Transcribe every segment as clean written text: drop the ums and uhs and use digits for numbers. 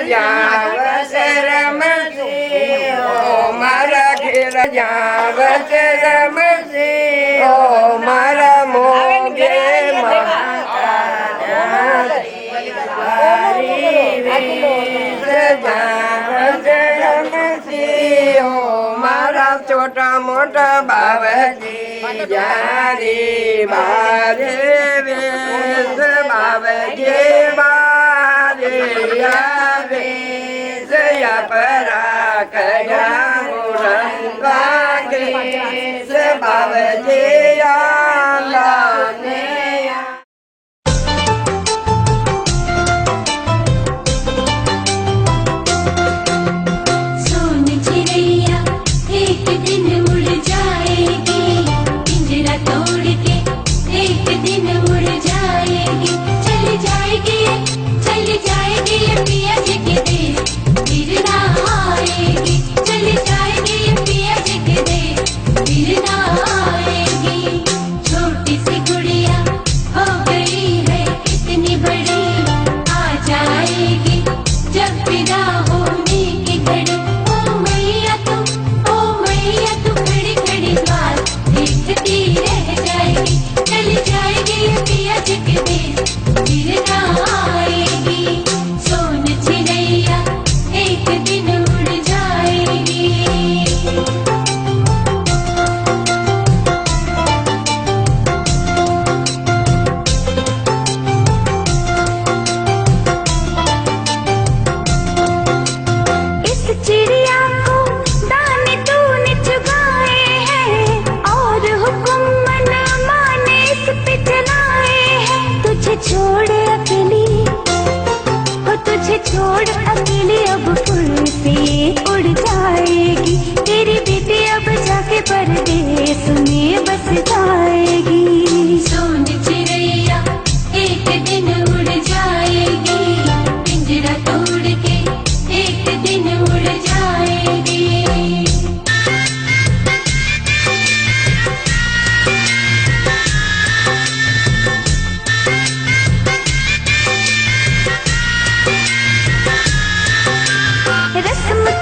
जावसे रमसी ओ मारा घेर जावसे रमसी ओ मारा मोगे मारा छोटा मोटा बाबजी जारी बारे वेश बाबजी बारे वेश या परा कया रंगा केश बाबजी आलाने छोड़ अकेली अब फूल से उड़ जाएगी तेरी बेटी अब जाके परदेस में बस जाएगी। सोन चिड़ैया एक दिन उड़ जाएगी पिंजरा तोड़ के एक दिन उड़ जाएगी। रस्म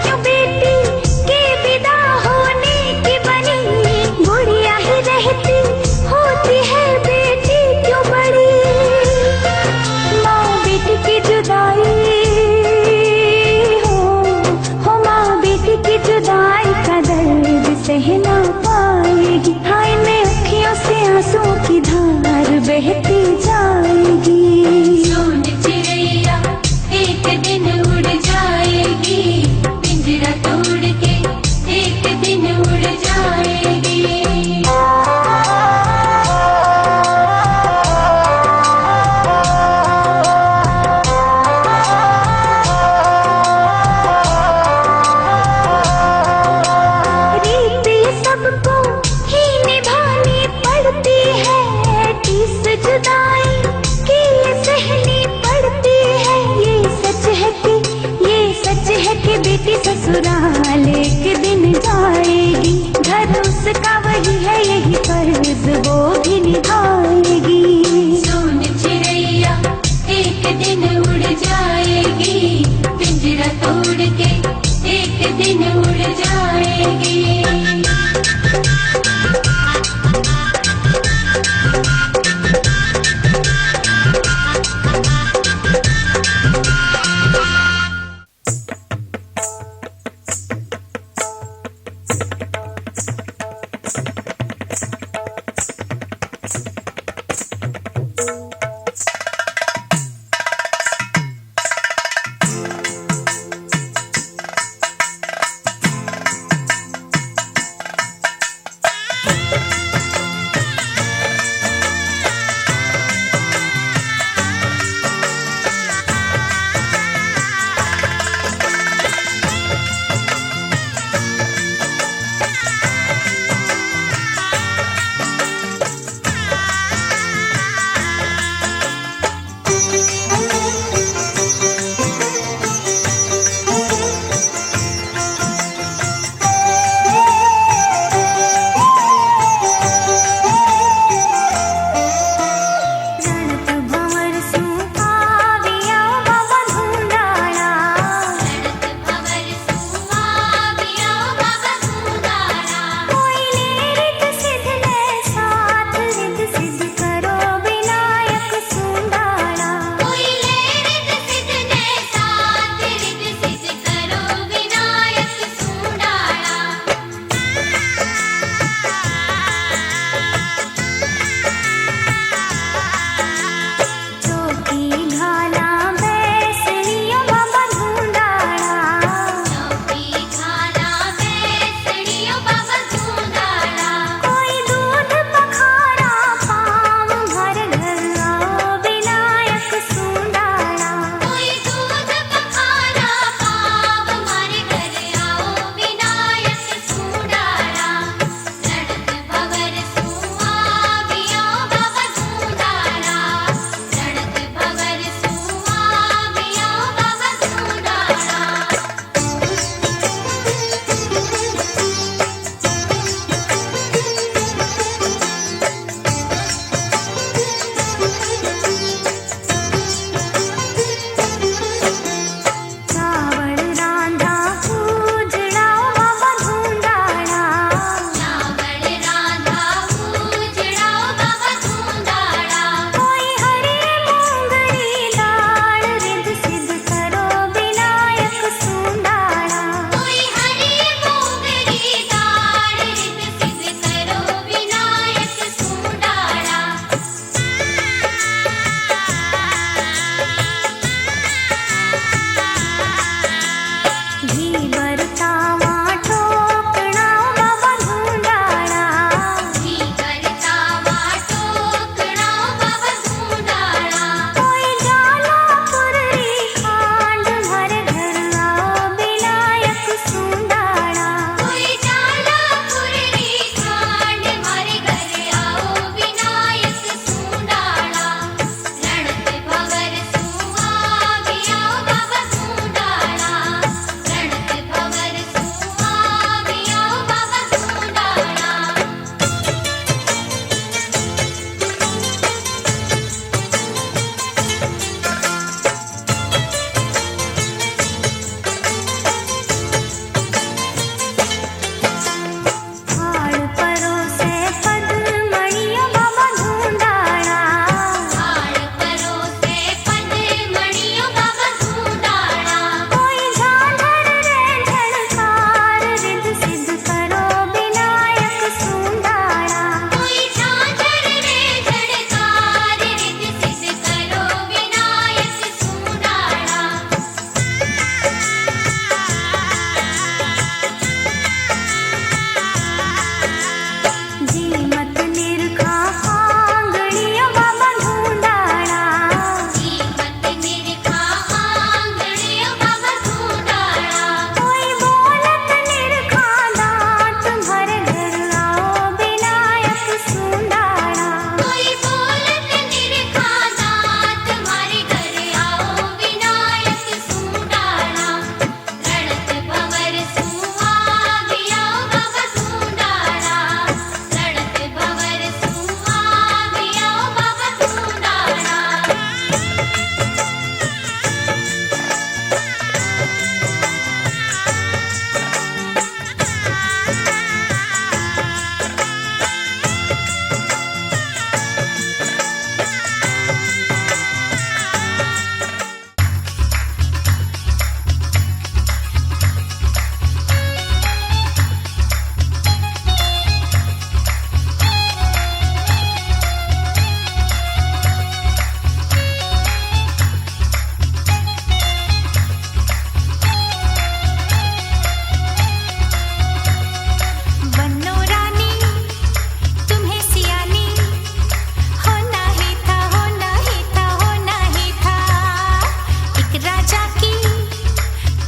राजा की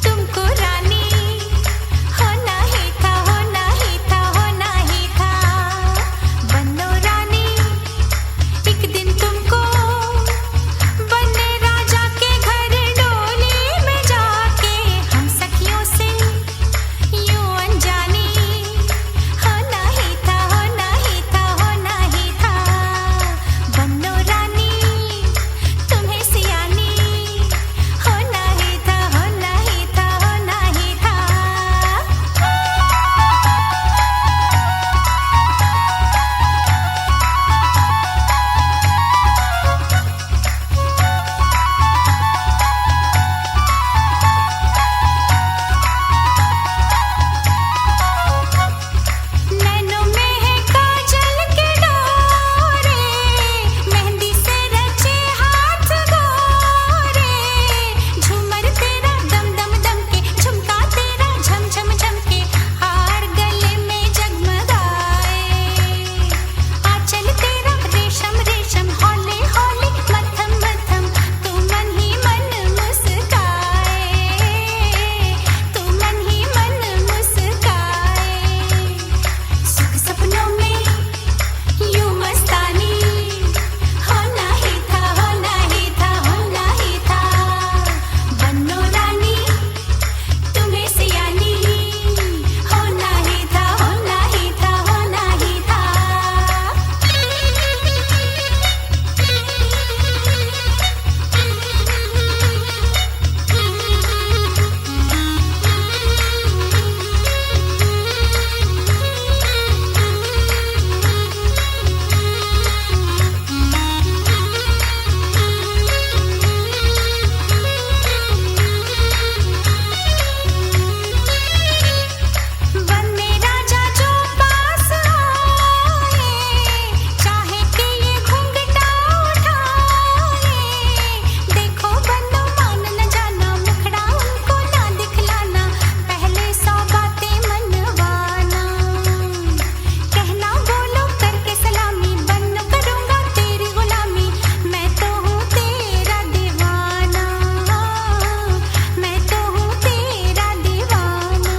तुमको रानी होना ही था, होना ही था, होना ही था। बनो रानी एक दिन तुमको, बने राजा के घर डोली में जाके, हम सखियों से यूं अनजानी होना ही था, होना ही था, होना ही था। बनो रानी तुम्हें सियानी होना ही था, होना ही था, होना ही था। नैनों में है काजल के डोरे, मेहंदी से रचे हाथ गोरे। झूमर तेरा दम दम दम के, झुमका तेरा झम झम झम के, हार गले में जगमगाए। आंचल तेरा रेशम रेशम, हौले हौले मथम मथम, तू मन ही मन मुस्काए, तू मन ही मन मुस्काए। सुख सपनों में यूं मस्तानी होना ही था, होना ही था, होना ही था। बनो रानी तुम्हें सियानी होना ही था, होना ही था, होना ही था। बन्ने राजा जो पास आए, चाहे कि ये घूंघटा उठाए। देखो बन्नो मान न जाना, मुखड़ा उनको ना दिखलाना, पहले 100 बातें मनवाना। कहना बोलो करके सलामी, बन्नो करूँगा तेरी गुलामी, मैं तो हूँ तेरा दीवाना, मैं तो हूँ तेरा दीवाना।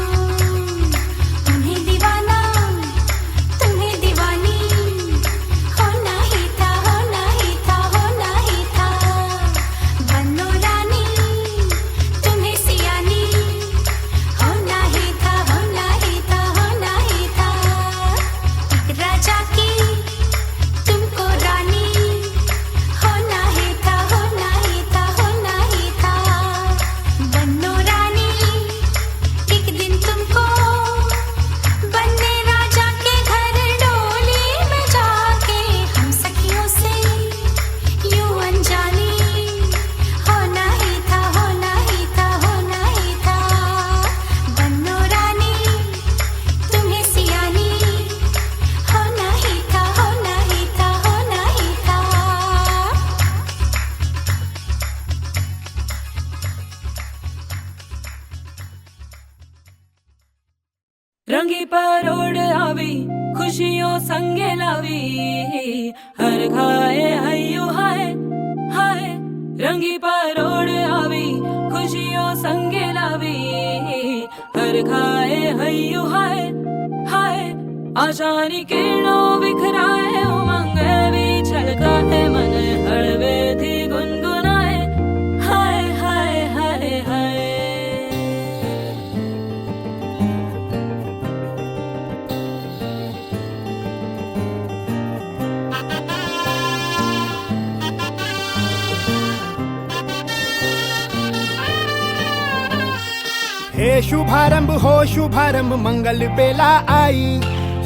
तुम्हें दीवाना तुम्हें दीवानी होना ही था, होना ही था, होना ही था। बनो रानी तुम्हें सियानी होना ही था, होना ही था, होना ही था। एक राजा की तुमको रानी होना ही था, होना ही था, होना ही था। बनो रानी एक दिन तुमको, बने राजा के घर डोली में जाके, हम सखियों से यूं अनजानी होना ही था, होना ही था, होना ही था। बनो रानी तुम्हें सियानी होना ही था, होना ही था, होना ही था। रंगी परोड़ आवी खुशियों संगे लावी, हर खाए हयू हाय हाय। रंगी परोड़ आवी खुशियों संगे लावी, हर खाए हयू हाय हाय। आशानी किरणों बिखराए, उमंग भी छलकाए, मन हड़वे थी गुनगुनाए, हाय हाय हाय हाय। हे शुभारंभ हो शुभारंभ, मंगल बेला आई,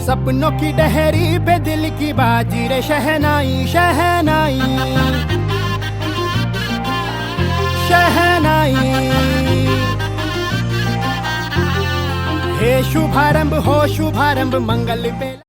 सपनों की डहरी पे दिल की बाजी रे शहनाई, शहनाई शहनाई। हे शुभारंभ हो शुभारंभ, मंगल बेला।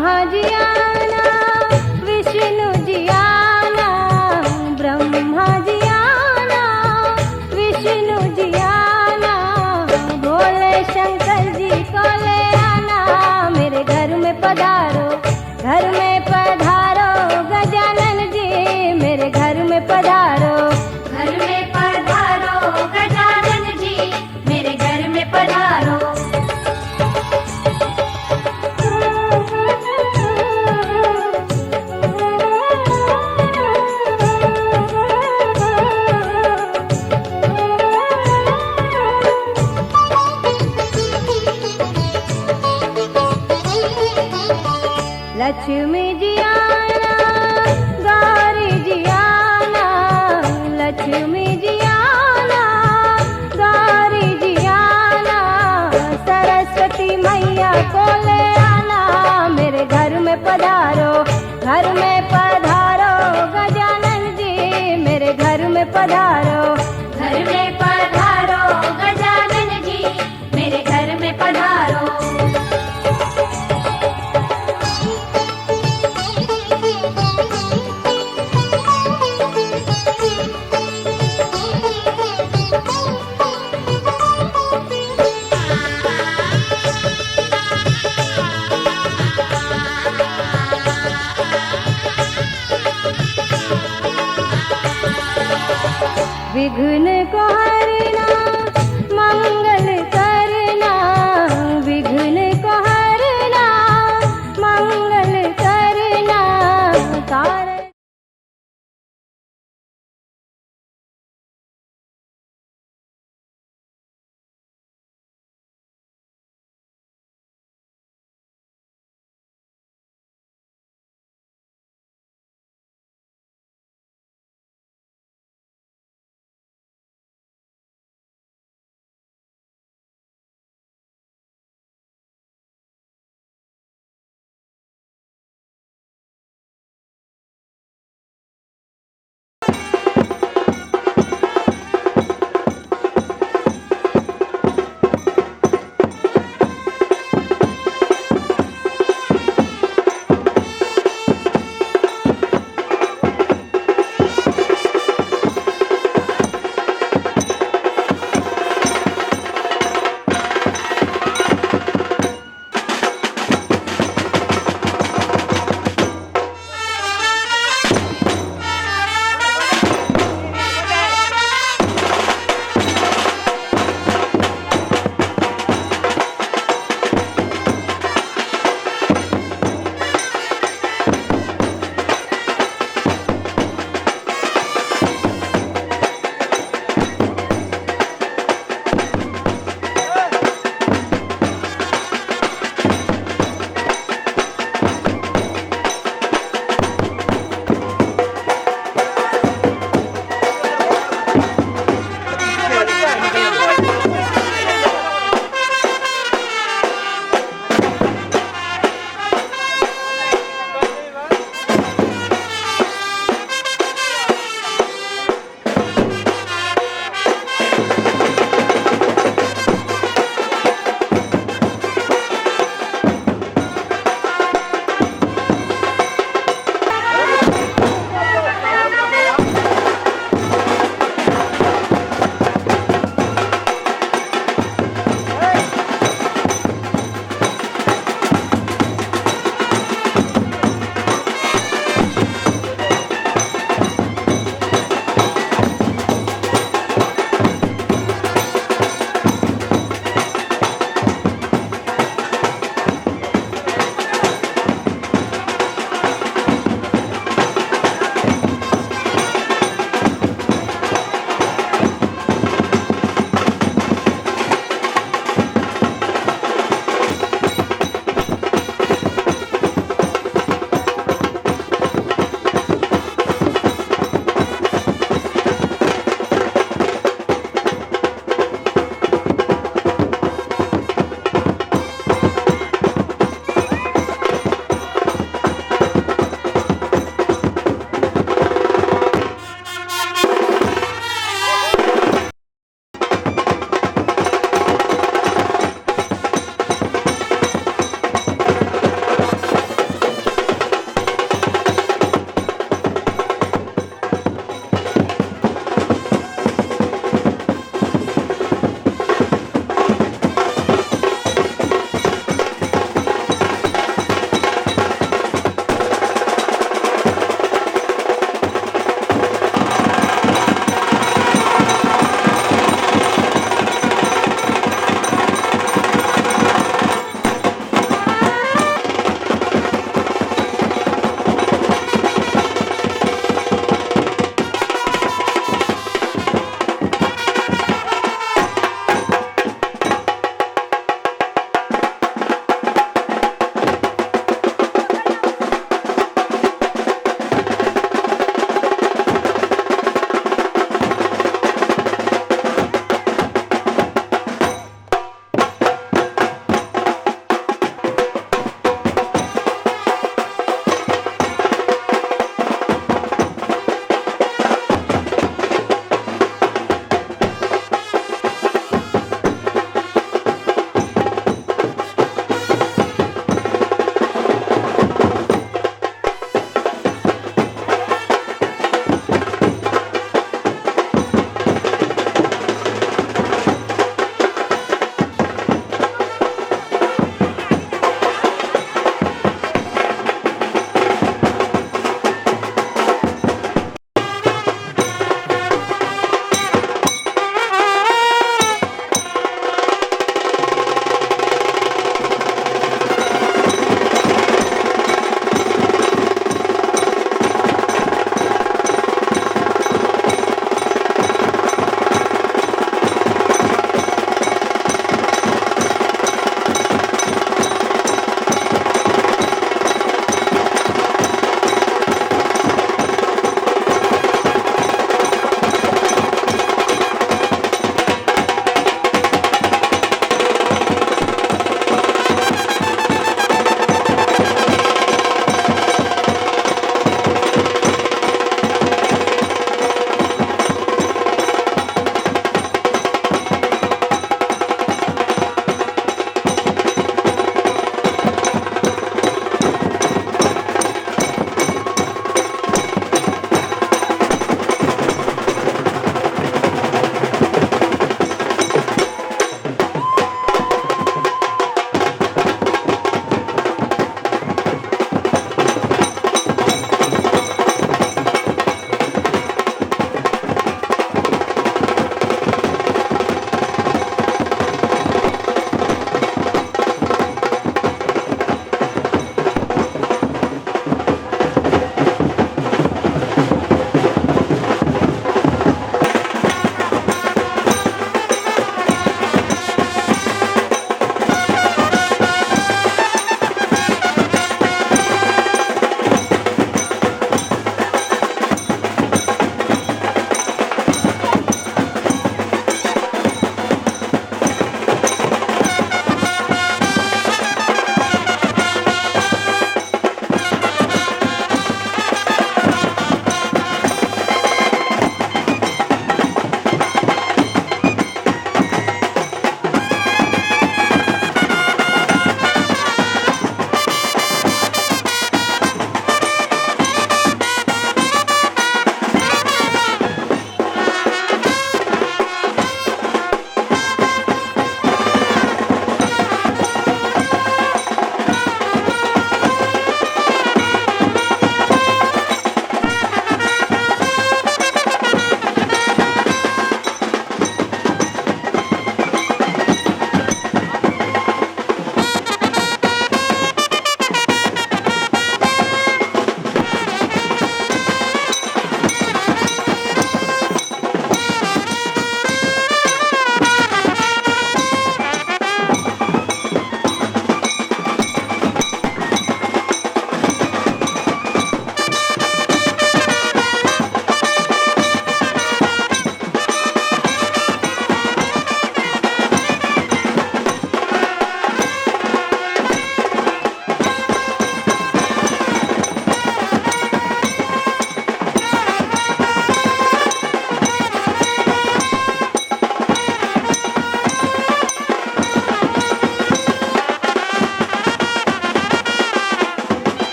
ब्रह्मा जी आना, विष्णु जी आना, ब्रह्मा जी आना, विष्णु जी आना, भोले शंकर जी को ले आना, मेरे घर में पधारो, घर में पधारो, गजानन जी मेरे घर में पधारो, घर में पधारो, गजानन जी मेरे घर में पधारो। लक्ष्मी जी आना, गौरी जी आना, लक्ष्मी जी आना, गौरी जी आना, सरस्वती मैया को ले आना, मेरे घर में पधारो, घर में पधारो, गजानन जी मेरे घर में पधारो, घर में पधारो, गजानन जी मेरे घर में पधारो।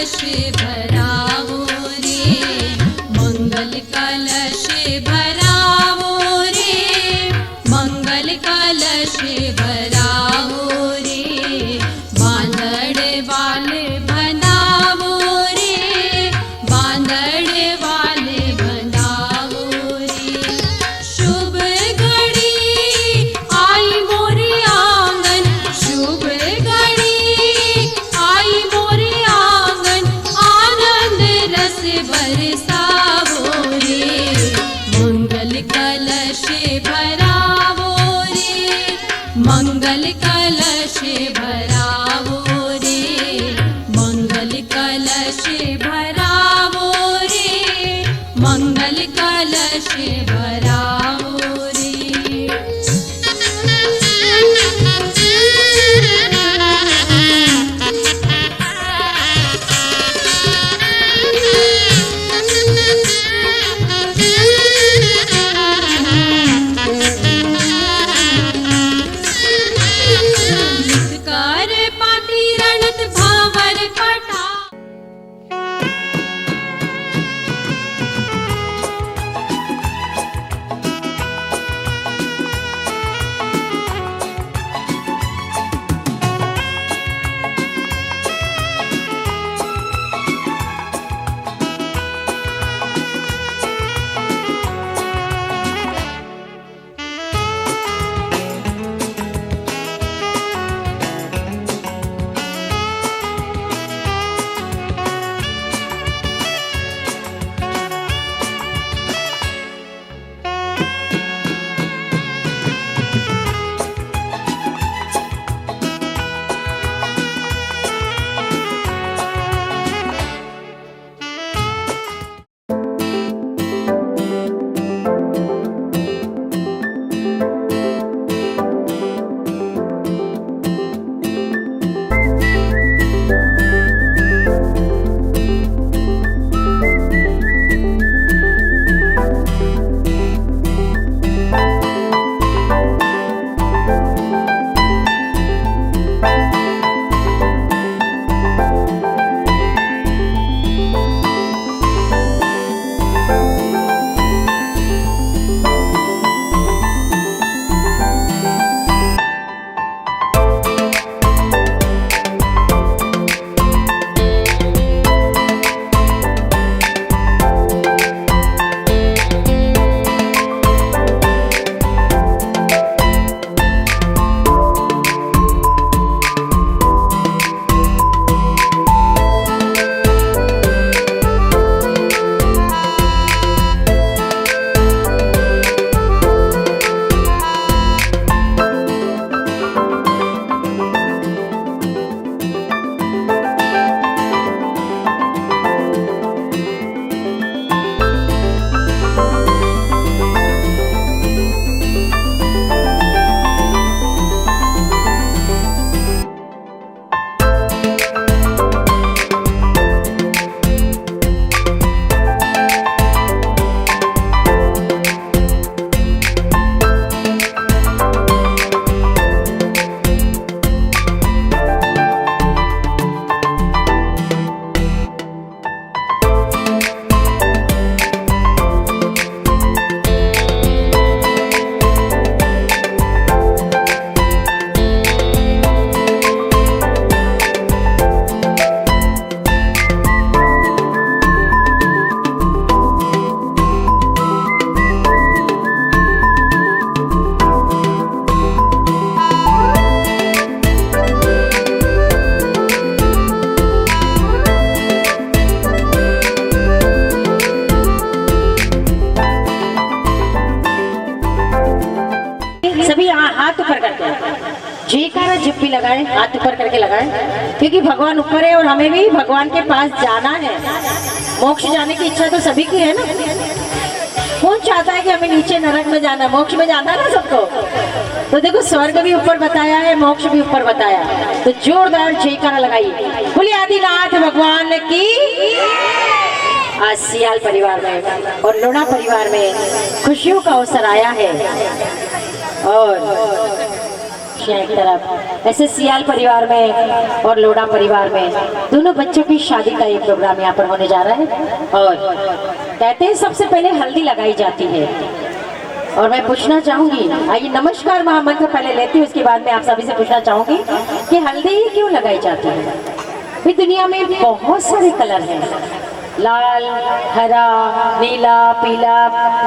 कलश भरावो रे, मंगल कलश भरावो रे, मंगल कलश भरावो रे, बांधड़ वाले बनावो रे, बांधड़ वाले बनावो रे। शुभ घड़ी आई मोरे आंगन, शुभ घड़ी आई मोरे आंगन, आनंद रस बरसावो रे, मंगल कलश भरावो रे, मंगल कलश भरावो रे, मंगल कलश भरावो रे, मंगल कलश भरावो रे। कार पाती रणत भावर पटा। सभी हाथ ऊपर करके जयकारा जब भी लगाए हाथ ऊपर करके लगाए, क्योंकि भगवान ऊपर है और हमें भी भगवान के पास जाना है। मोक्ष जाने की इच्छा तो सभी की है ना। कौन चाहता है कि हमें नीचे नरक में जाना, मोक्ष में जाना ना सबको। तो देखो स्वर्ग भी ऊपर बताया है, मोक्ष भी ऊपर बताया। तो जोरदार जयकारा लगाइए, बोलिए आदिनाथ भगवान की। आज सियाल परिवार में और लोढ़ा परिवार में खुशियों का अवसर आया है और खुशियाँ एक तरफ। ऐसे सियाल परिवार में और लोढ़ा परिवार में दोनों बच्चों की शादी का ये प्रोग्राम यहाँ पर होने जा रहा है। और कहते हैं सबसे पहले हल्दी लगाई जाती है। और मैं पूछना चाहूंगी, आइए नमस्कार महामंत्र पहले लेती हूँ, उसके बाद में आप सभी से पूछना चाहूंगी कि हल्दी ही क्यों लगाई जाती है। भी दुनिया में बहुत सारे कलर हैं, लाल, हरा, नीला, पीला,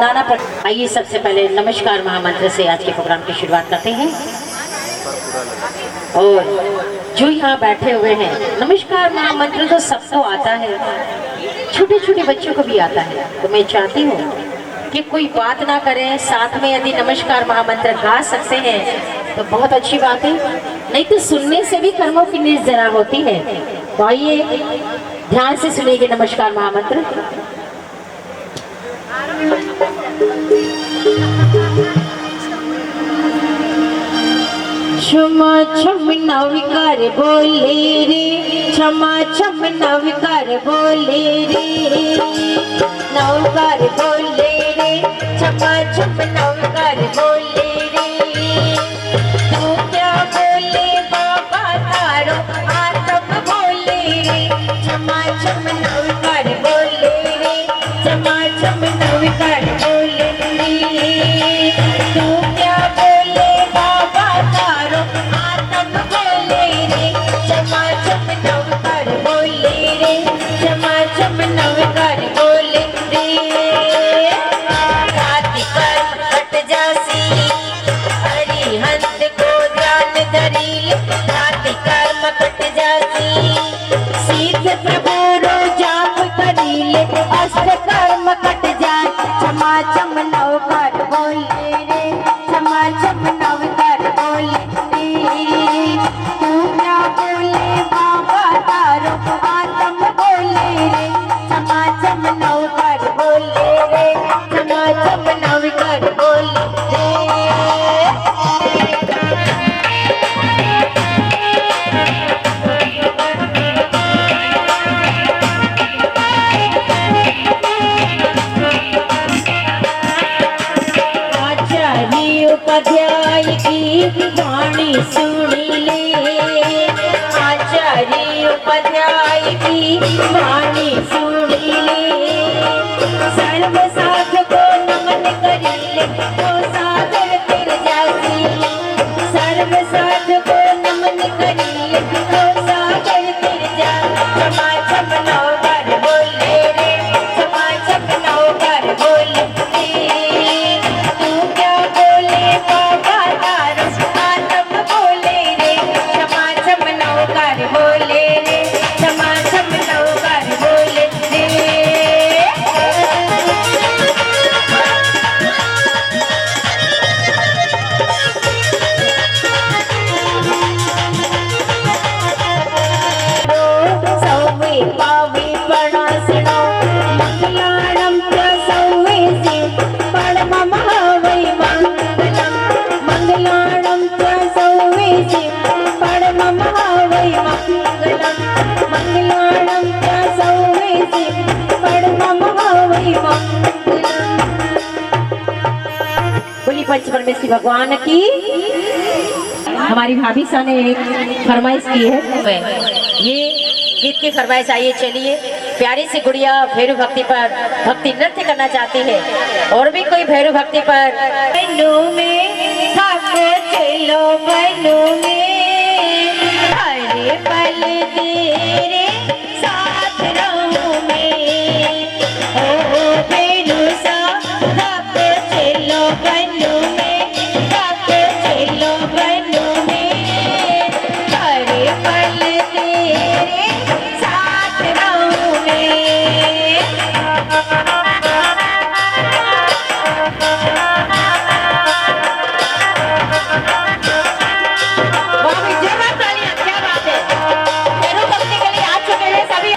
नाना प्रकार। आइए सबसे पहले नमस्कार महामंत्र से आज के प्रोग्राम की शुरुआत करते हैं। और जो यहाँ बैठे हुए हैं, नमस्कार महामंत्र तो सबको आता है, छोटे छोटे बच्चों को भी आता है। तो मैं चाहती हूँ कि कोई बात ना करें, साथ में यदि नमस्कार महामंत्र गा सकते हैं तो बहुत अच्छी बात है, नहीं तो सुनने से भी कर्मों की निर्जरा होती है। तो आइए ध्यान से सुनिए नमस्कार महामंत्र। क्षमा क्षम नविकार बोले रे, क्षमा क्षम नविकार बोले रे, नवकार बोले रे, क्षमा क्षम नवकार बोले रे। तू क्या बोले बाबा तारो आत्म बोले रे, क्षमा क्षम नवकार बोले रे, क्षमा क्षम नवकार बोले रे। तू क्या बोले बाबा तारो आत्म बोले रे, क्षमा क्षम नवकार बोले रे, क्षमा क्षम नवकार बोले रे। राति कर्म कट जासी, अरिहंत को ध्यान धरी, राति कर्म कट जासी, सीध प्रभु रो जाप करीले, अष्ट कर्म कट जाए, क्षमा क्षम नवकार बोले रे, क्षमा क्षम नवकार बोले रे। तू क्या बोले बाबा तारो आत्म बोले रे, क्षमा क्षम नवकार बोले रे, क्षमा क्षम नवकार बोले रे। आचार्य उपाध्याय की वाणी सुनी ले, आचार्य उपाध्याय की वाणी सुनी ले। सर्व साध को नमन करीले, तो सागर तिर जासी, सर्व साध को नमन करीले, तो सागर तिर जा। क्षमा क्षम नवकार बोले रे, क्षमा क्षम नवकार बोले रे। तू क्या बोले बाबा तारो आत्म बोले रे, क्षमा क्षम नवकार बोले रे, क्षमा क्षम नवकार बोले रे। सौवे पावे पणासनो, मंगलाणं च सौवे शिव, परमं वै मंगलम्, मंगलाणं च सौवे शिव, परमं वै मंगलम्, मंगलाणं च सौवे शिव, परमं वै मंगलम्। बोली पंच परमेश्वरी भगवान की। हमारी भाभी सा ने एक फरमाइश की है, ये गीत की फरमाइश। आइए चलिए, प्यारी सी गुड़िया भैरव भक्ति पर भक्ति नृत्य करना चाहती है, और भी कोई भैरव भक्ति पर। बनू में ठाकुर चलो, बनू में हरे पल तेरे साथ रहूं मैं, ओ भैरू सा ठाकुर चलो, बनू में ठाकुर चलो, बनू में हरे पल तेरे साथ रहूं मैं। बाबी जरा तालियां, क्या बात है। भैरव भक्ति के लिए आ चुके हैं सभी।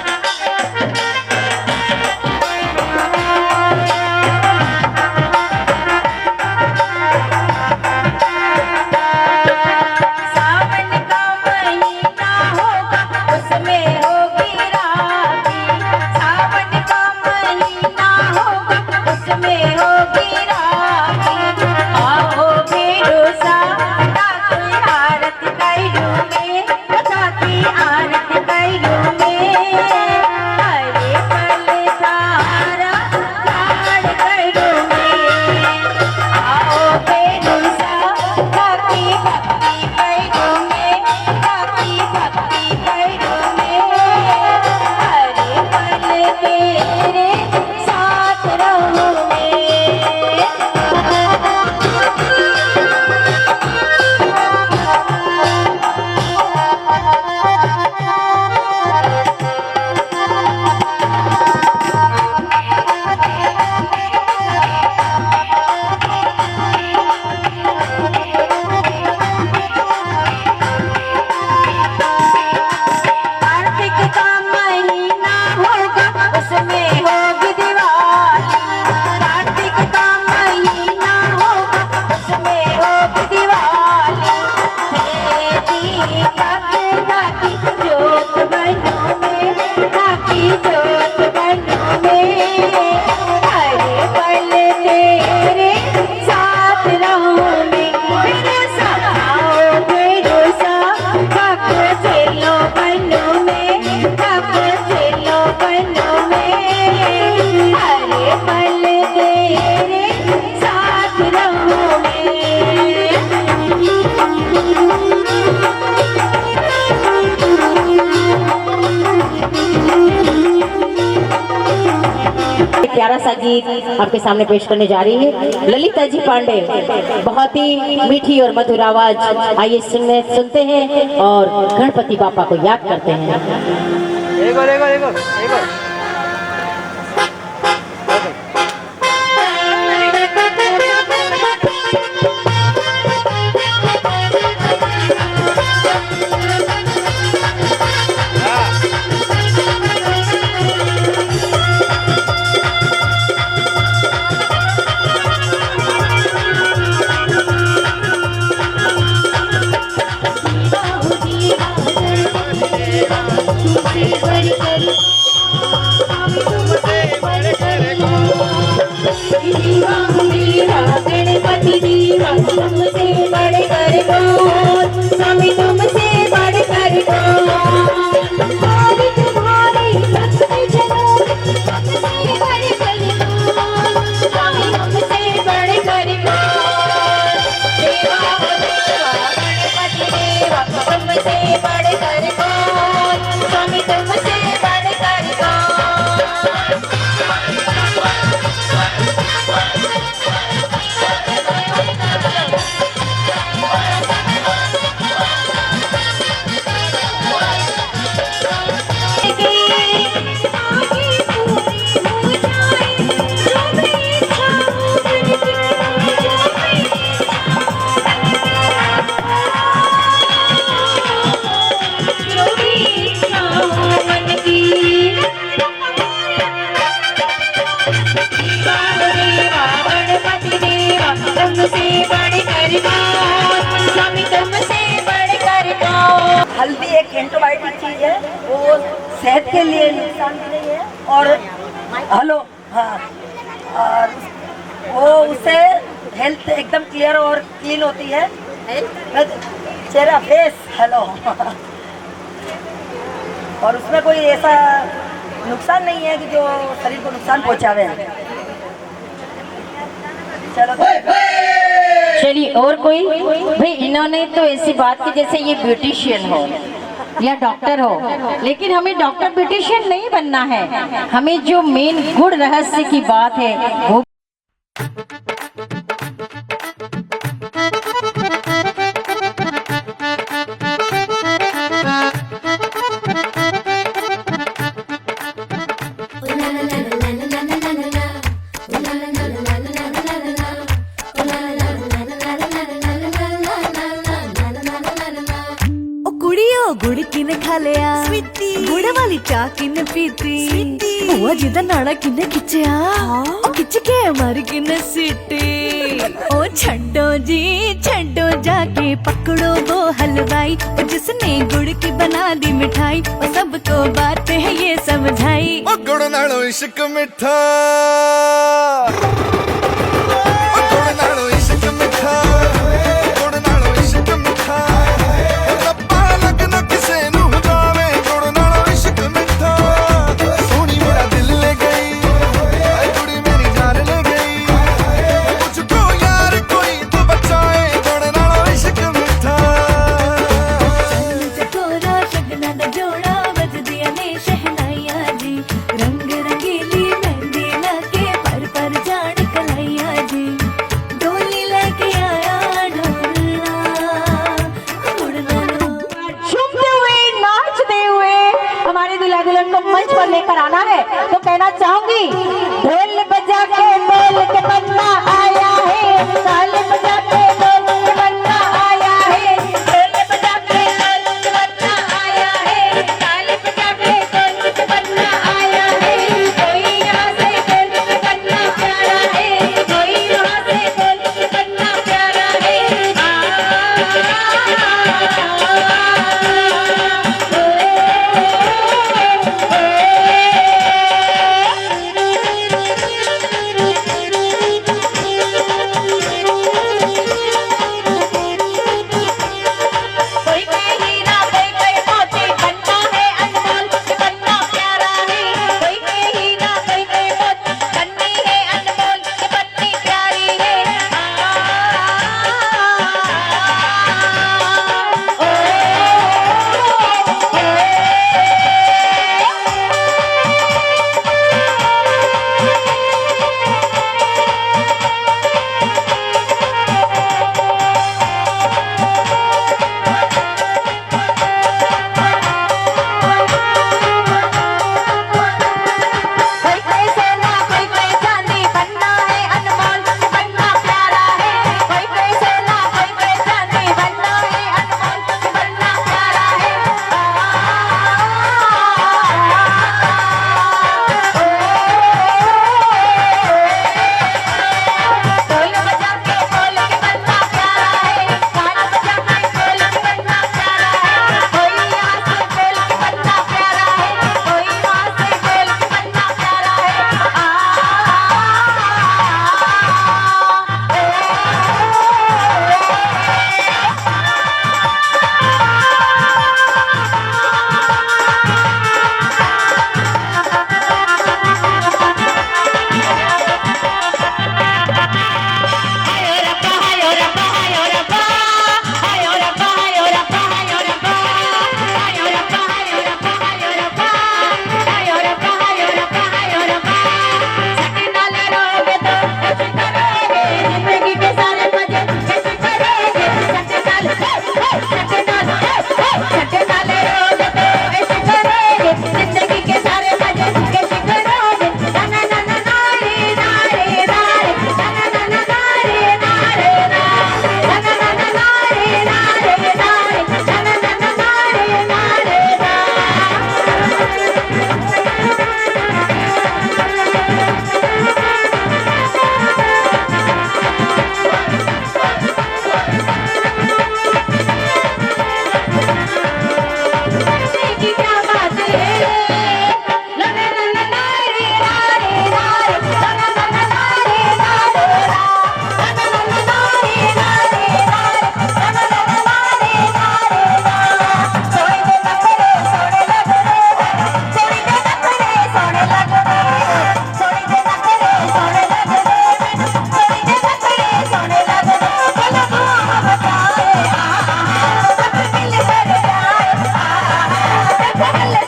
सावन का महीना होगा, उसमें होगी राखी, सावन का महीना सा गीत आपके सामने पेश करने जा रही है ललिता जी पांडे। बहुत ही मीठी और मधुर आवाज, आइए सुनते हैं और गणपति बापा को याद करते हैं। एक और। गणपति दीवा तुमसे बढ़कर कौन, स्वामी तुमसे बढ़कर कौन, तुम्हारी भक्ति जनों तुमसे बढ़कर कौन, स्वामी तुमसे बढ़कर कौन। देवा हो देवा गणपति देवा तुमसे बढ़कर कौन, स्वामी तुमसे बढ़कर कौन। हल्दी एक एंटीबायोटिक चीज है, वो सेहत के लिए नुकसान भी नहीं है और हेलो हाँ, और वो उससे हेल्थ एकदम क्लियर और क्लीन होती है, चेहरा फेस हेलो और उसमें कोई ऐसा नुकसान नहीं है कि जो शरीर को नुकसान पहुंचावे। चलो चलिए और कोई भाई, इन्होंने तो ऐसी बात की जैसे ये ब्यूटिशियन हो या डॉक्टर हो, लेकिन हमें डॉक्टर ब्यूटिशियन नहीं बनना है। हमें जो मेन गुण रहस्य की बात है वो गुड़ किने खा लिया गुड़ वाली चाह किने पीती बुआ जी दा नाड़ा किने खिंचया ओ खिंच के मार किने सीटी ओ छड्डो जी छड्डो जाके पकड़ो वो हलवाई ओ जिसने गुड़ की बना दी मिठाई ओ सबको बात है ये समझाई ओ गुड़ नालो इश्क मिठा मंच पर लेकर आना है तो कहना चाहूंगी, ढोल बजा के बोल के बन्ना आया है, ताल बजा के बोल के बन्ना आया है, ढोल बजा के बोल के बन्ना आया है, ताल बजा के बोल के बन्ना आया है, कोई यहाँ से बोल के बन्ना प्यारा है, कोई यहाँ से बोल के बन्ना प्यारा है। Thank you.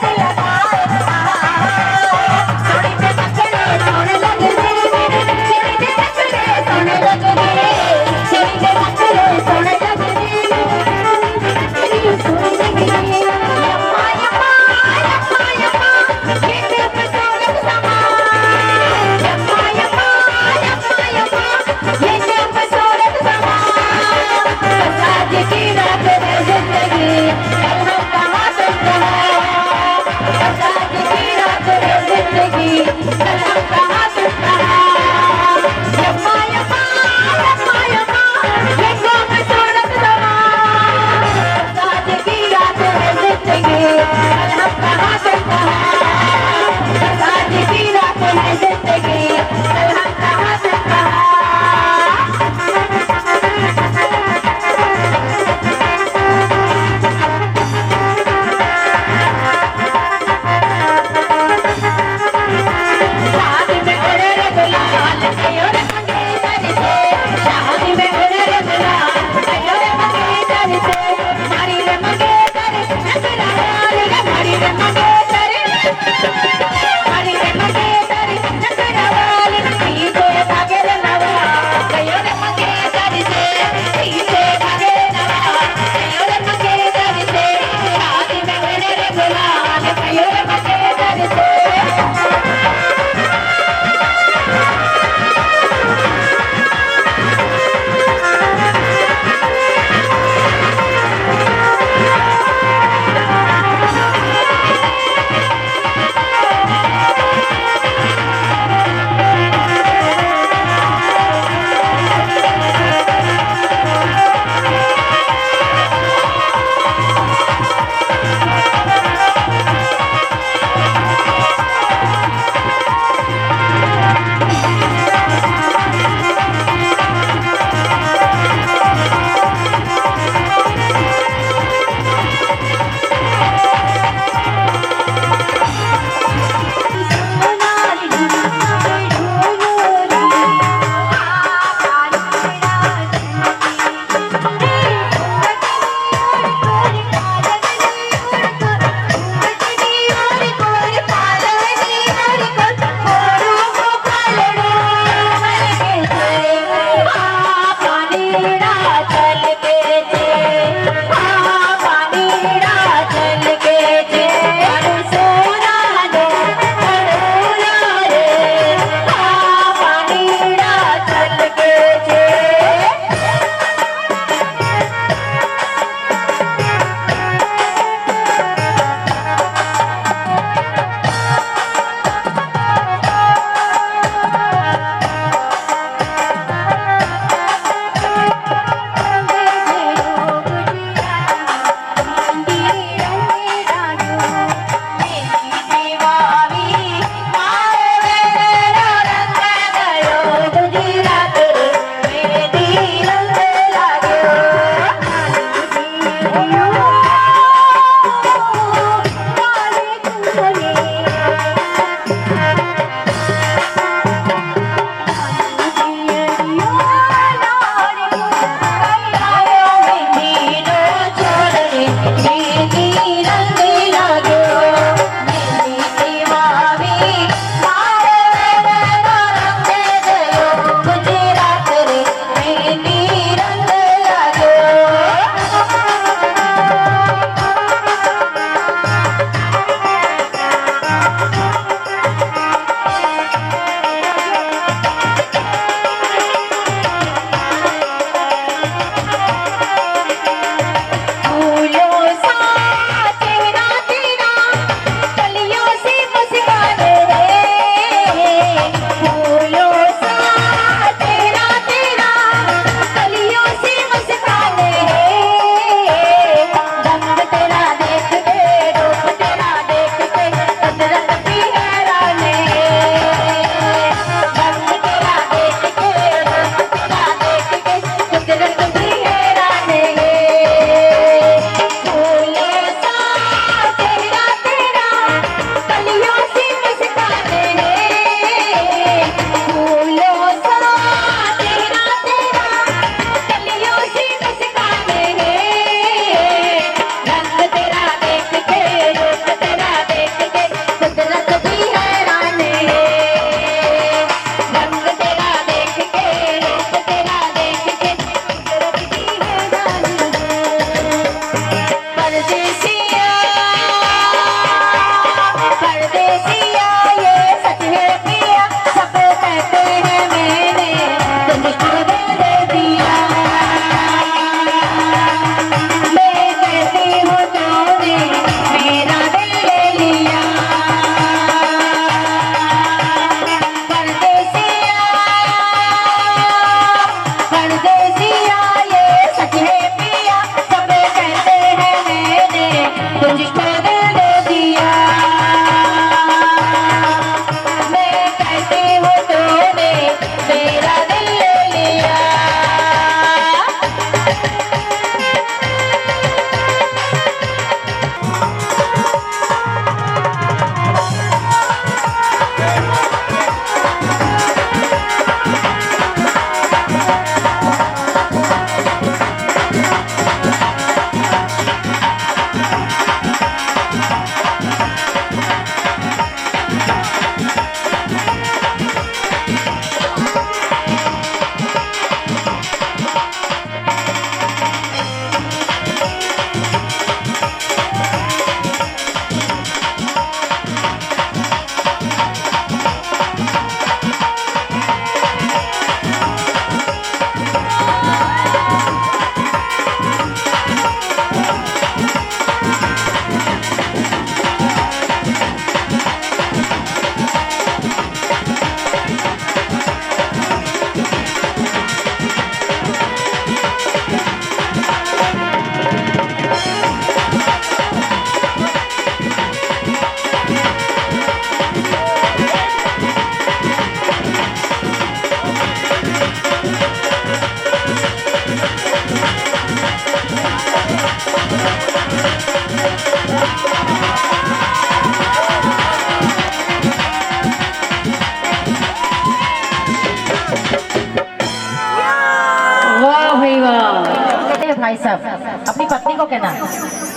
सब अपनी पत्नी को कहना,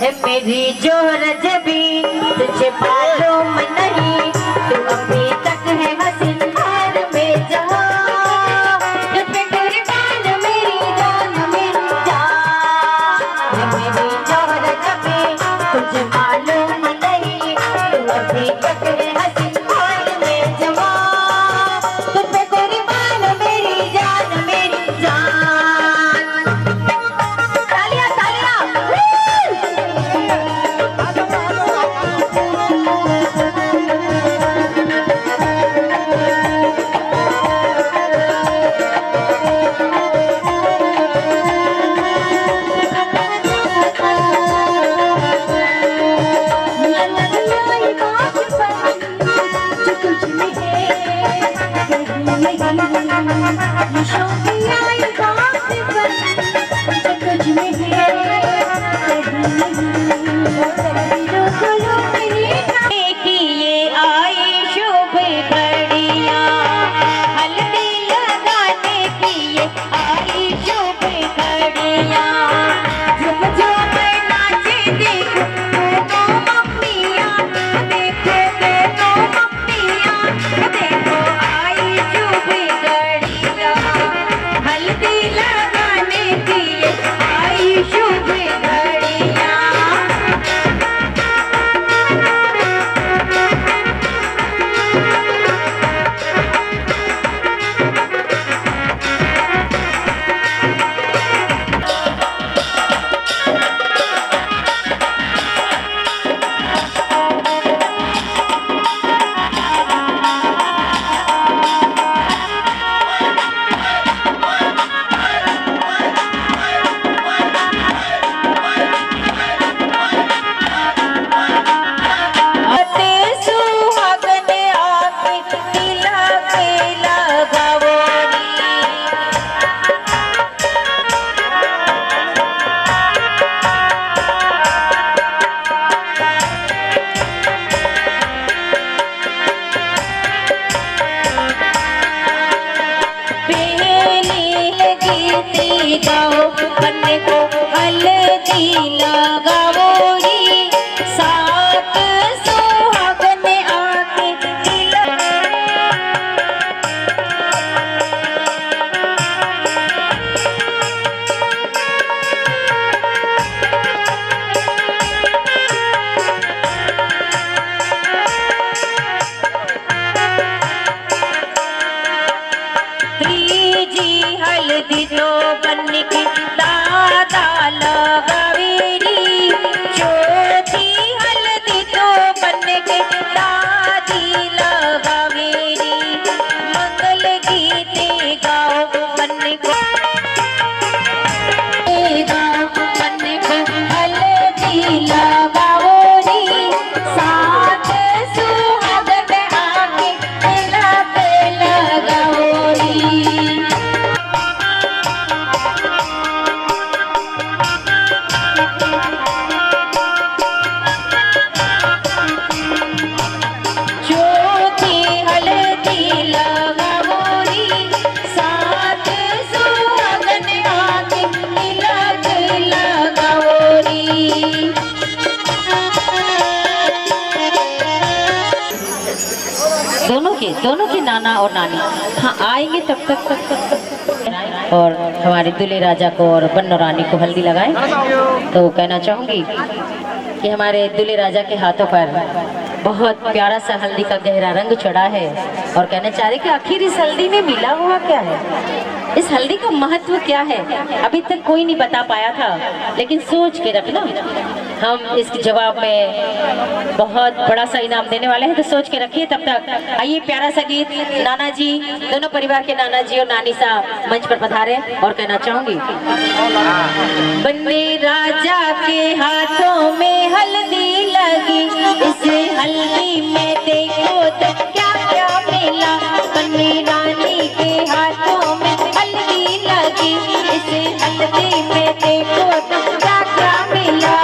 ए मेरी जो रजबी तुझे मालूम नहीं, तू अभी तक है हसीन हार में जहाँ, तुझ पे कुर्बान मेरी जान मेरी जान। ए मेरी जो रजबी तुझे मालूम नहीं, तू अभी तक है हसीन हार में जहाँ, तुझ पे कुर्बान मेरी जान मेरी जान। तालियां तालियां। दोनों के नाना और नानी हाँ आएंगे तब तक और हमारे दूल्हे राजा को और बन्नो रानी को हल्दी लगाए। तो कहना चाहूंगी कि हमारे दूल्हे राजा के हाथों पर बहुत प्यारा सा हल्दी का गहरा रंग चढ़ा है और कहना चाह रहे कि आखिर इस हल्दी में मिला हुआ क्या है, इस हल्दी का महत्व क्या है, अभी तक कोई नहीं बता पाया था, लेकिन सोच के रखना हम इसके जवाब में बहुत बड़ा सा इनाम देने वाले हैं, तो सोच के रखिए। तब तक आइए प्यारा सा गीत, नाना जी दोनों परिवार के नाना जी और नानी सा मंच पर पधारे और कहना चाहूंगी बन्ने राजा के हाथों में हल्दी लगी, इस हल्दी में देखो तो क्या क्या मिला, बन्ने रानी के हाथों में हल्दी लगी, इस हल्दी में देखो तो क्या क्या मिला।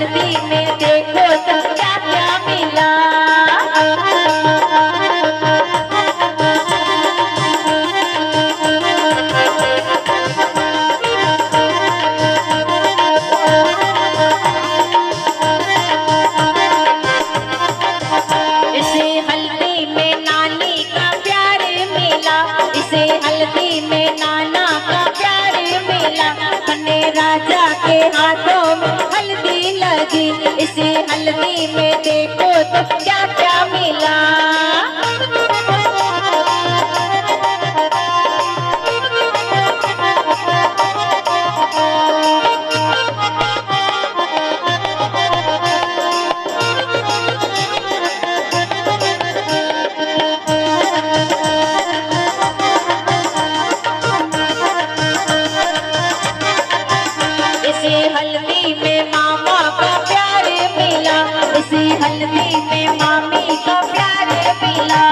हल्दी में देखो तो क्या क्या मिला। इसे हल्दी में नानी का प्यार मिला, इसे हल्दी में नाना का प्यार मिला। अपने राजा के हाथों में हल्दी लगी, इसे हल्दी में देखो तो क्या क्या मिला। इसे हल्दी में मामा का प्यार मिला, इसे हल्दी में मामी का प्यार मिला।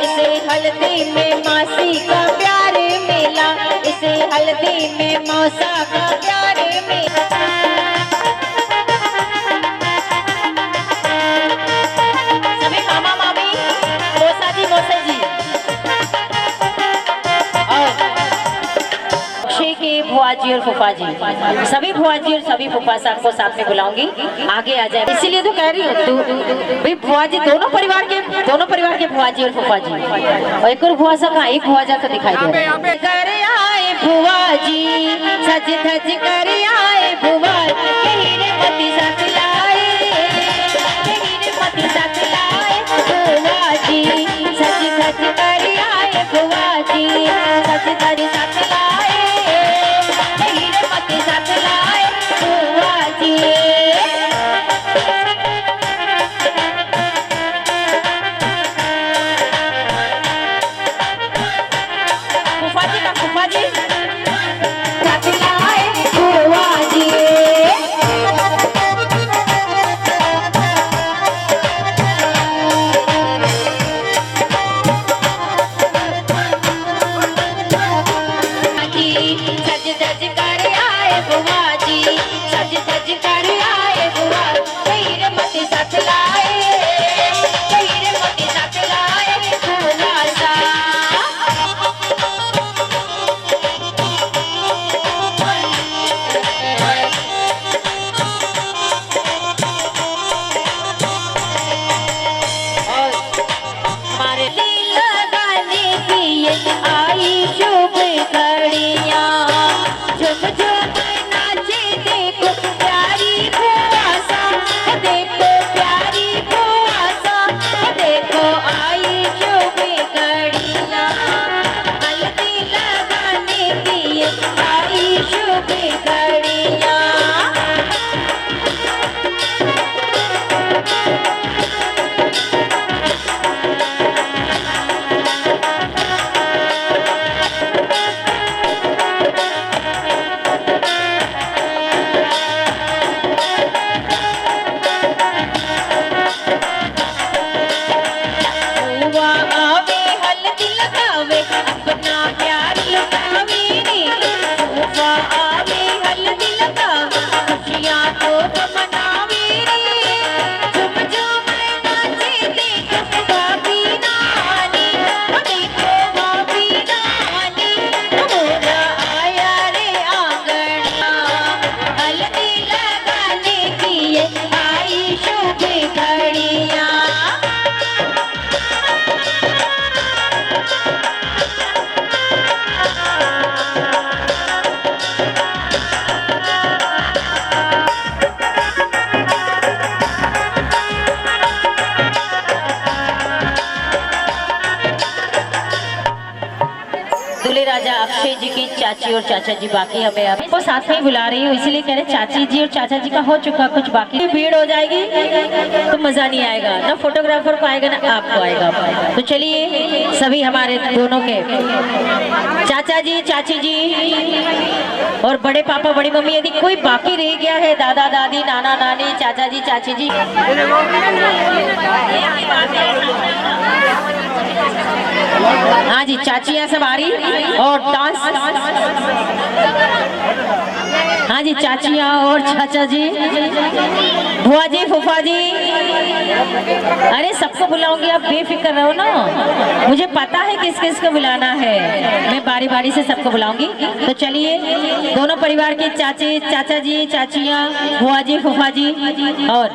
इसे हल्दी में मासी का प्यार मिला, इसे हल्दी में मौसा का प्यार मिला। सभी मामा मामी, मौसा जी मौसा जी और अक्षय के बुआ जी और फूफा जी, सभी बुआ जी और सभी फूफा साहब को साथ में बुलाऊंगी, आगे आ जाए। इसीलिए तो कह रही हूँ भाई बुआ जी दोनों परिवार के बुआ जी और फूफा जी, और एक और बुआ साहब, एक बुआ जा तो दिखाई दे रहा है। कर आए बुआ जी सज धज कर आए बुआ, हीरे मोती साथ लाए, हीरे मोती साथ लाए बुआ जी, सज धज कर आए बुआ जी, सज धज साथ लाए, हीरे मोती साथ लाए बुआ जी। फूफा जी का फूफा जी साथ लाए बुआ जी। सज धज कर आए बुआ जी, सज धज कर आए बुआ, हीरे मोती साथ लाए, हीरे मोती साथ लाए बुआ सा। हमारे दिल लगाने की ये आई शुभ घड़ियाँ, झुम झुम नाचे देखो प्यारी बुआ सा, देखो प्यारी बुआ सा, देखो आई शुभ घड़ियाँ। हल्दी लगाने की ये आई शुभ घड़ियाँ। बुआ आवे हल्दी लगावे, अपना प्यार लुटावे रे। बुआ आवे हल्दी लगावे, खुशियाँ तो मनावे रे। झुम झुम नाचे देखो भाभी नानी, देखो भाभी नानी, मोरा आया रे आंगना। हल्दी लगाने की ये आई शुभ घड़ियाँ। दूल्हे राजा अक्षय जी की चाची और चाचा जी बाकी हमें आपको साथ में ही बुला रही हूँ, इसलिए कह रहे चाची जी और चाचा जी का हो चुका, कुछ बाकी भीड़ हो जाएगी तो मजा नहीं आएगा, ना फोटोग्राफर को आएगा ना आपको आएगा। तो चलिए सभी हमारे दोनों के चाचा जी चाची जी और बड़े पापा बड़ी मम्मी, यदि कोई बाकी रह गया है, दादा दादी नाना नानी चाचा जी चाची जी, हाँ जी, चाचियाँ सब आ रही और डांस। हाँ जी, चाचियाँ और चाचा जी, बुआ जी, फूफा जी, अरे सबको बुलाऊंगी, आप बेफिक्र रहो ना, मुझे पता है किस किस को बुलाना है, मैं बारी बारी से सबको बुलाऊंगी। तो चलिए, दोनों परिवार के चाचे, चाचा जी, चाचियाँ, बुआ जी, फूफा जी और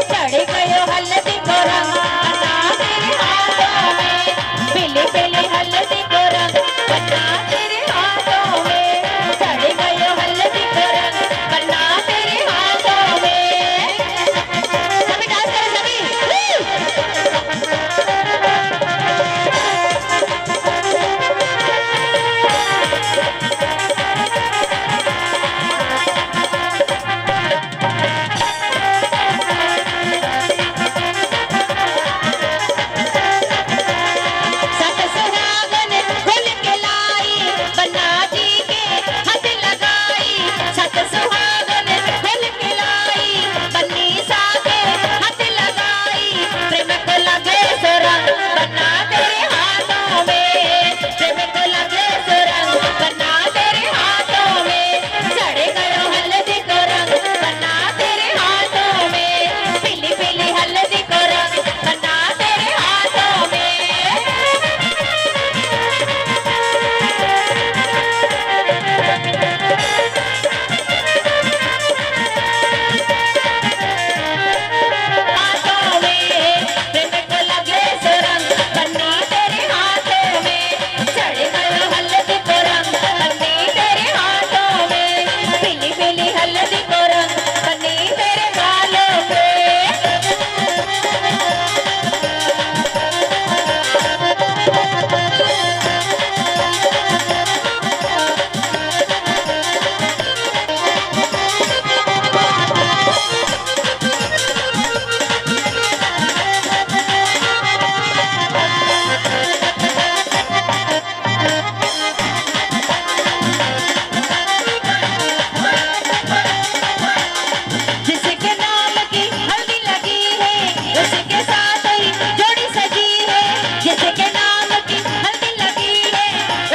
चढ़ गयो हल्दी को रंग, बना तेरे हाथों में, पीले पीले हल्दी को रंग, बना तेरे हाथों में, चढ़ गयो हल्दी को रंग, बना तेरे हाथों में। सभी डांस करें सभी। सत सुहागन खुल के लाई, बन्ना जी के हाथ लगाई, सत सुहागन खुल के लाई, बन्नी सा के हाथ लगाई, प्रेम को लगे सुरंग, बन्ना तेरे हाथों में, प्रेम को लगे सुरंग, बन्ना तेरे हाथों में, चढ़ गयो हल्दी को रंग, बन्ना तेरे हाथों में, पीली पीली हल्दी को रंग, बन्ना तेरे हाथों में। हाथों में प्रेम को लगे सुरंग, बन्नी तेरे हाथों में, चढ़ गयो हल्दी को रंग, बन्नी तेरे हाथों में, पीली पीली हल्दी को रंग, बन्नी तेरे गालों पे। जिसके नाम की हल्दी लगी है, उसके साथ ही जोड़ी सजी है, जिसके नाम की हल्दी लगी है,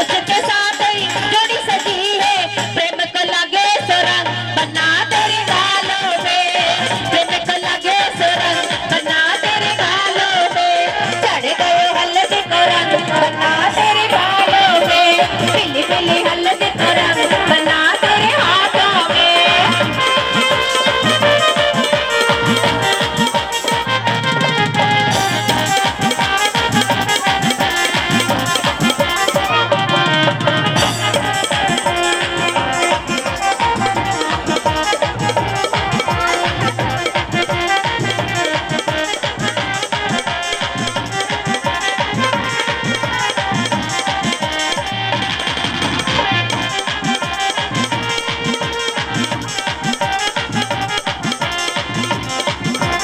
उसके साथ ही जोड़ी सजी है, प्रेम को लगे सुरंग, बन्ना तेरे गालों पे, प्रेम को लगे सुरंग, बन्ना तेरे गालों पे, चढ़ गए हल्दी को रंग, बन्ना तेरे गालों पे, पीली पीली हल्दी को रंग, बन्ना तेरे हाथों में।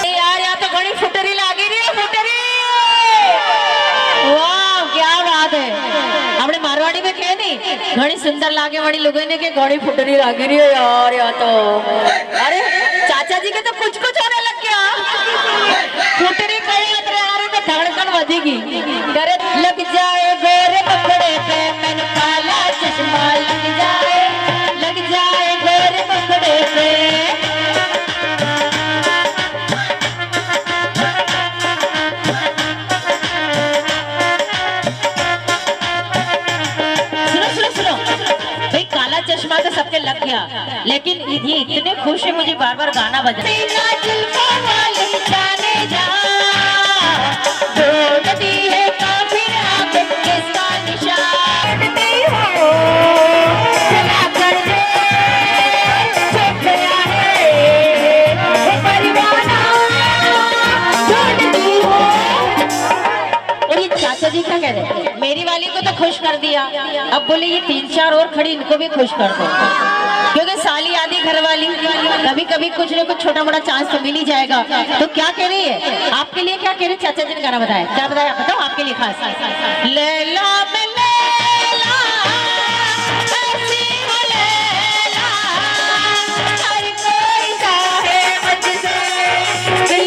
यार या तो घणी फुटरी लागी रही है, फुटरी। वाह क्या बात है, हमने मारवाड़ी में कहे नहीं, घणी सुंदर लागे वाली लोगों ने के घणी फुटरी लागी रही है यार या तो। अरे चाचा जी के तो कुछ कुछ होने लग गया, फुटरी कहीं उतरे आ रही तो धड़कन बजेगी। करे लग जाए गोरे कपड़े पे मैंने काला चश्मा, लग जाए गोरे कपड़े पे। सुनो भाई, काला चश्मा तो सबके लग गया, लेकिन ये इतने खुश है, मुझे बार बार गाना बज रहा और ये चाचा जी क्या कह रहे हैं, मेरी वाली को तो खुश कर दिया, अब बोले ये 3-4 और खड़ी, इनको भी खुश कर दो, क्योंकि साली आदि घर वाली, कभी कभी कुछ न कुछ छोटा मोटा चांस तो मिल ही जाएगा। तो क्या कह रही है, आपके लिए क्या कह रही है, चाचा जी ने गाना बताया, क्या बताया बताओ, आपके लिए खास। लैला में लैला, ऐसी हो लैला, हर कोई चाहे मुझसे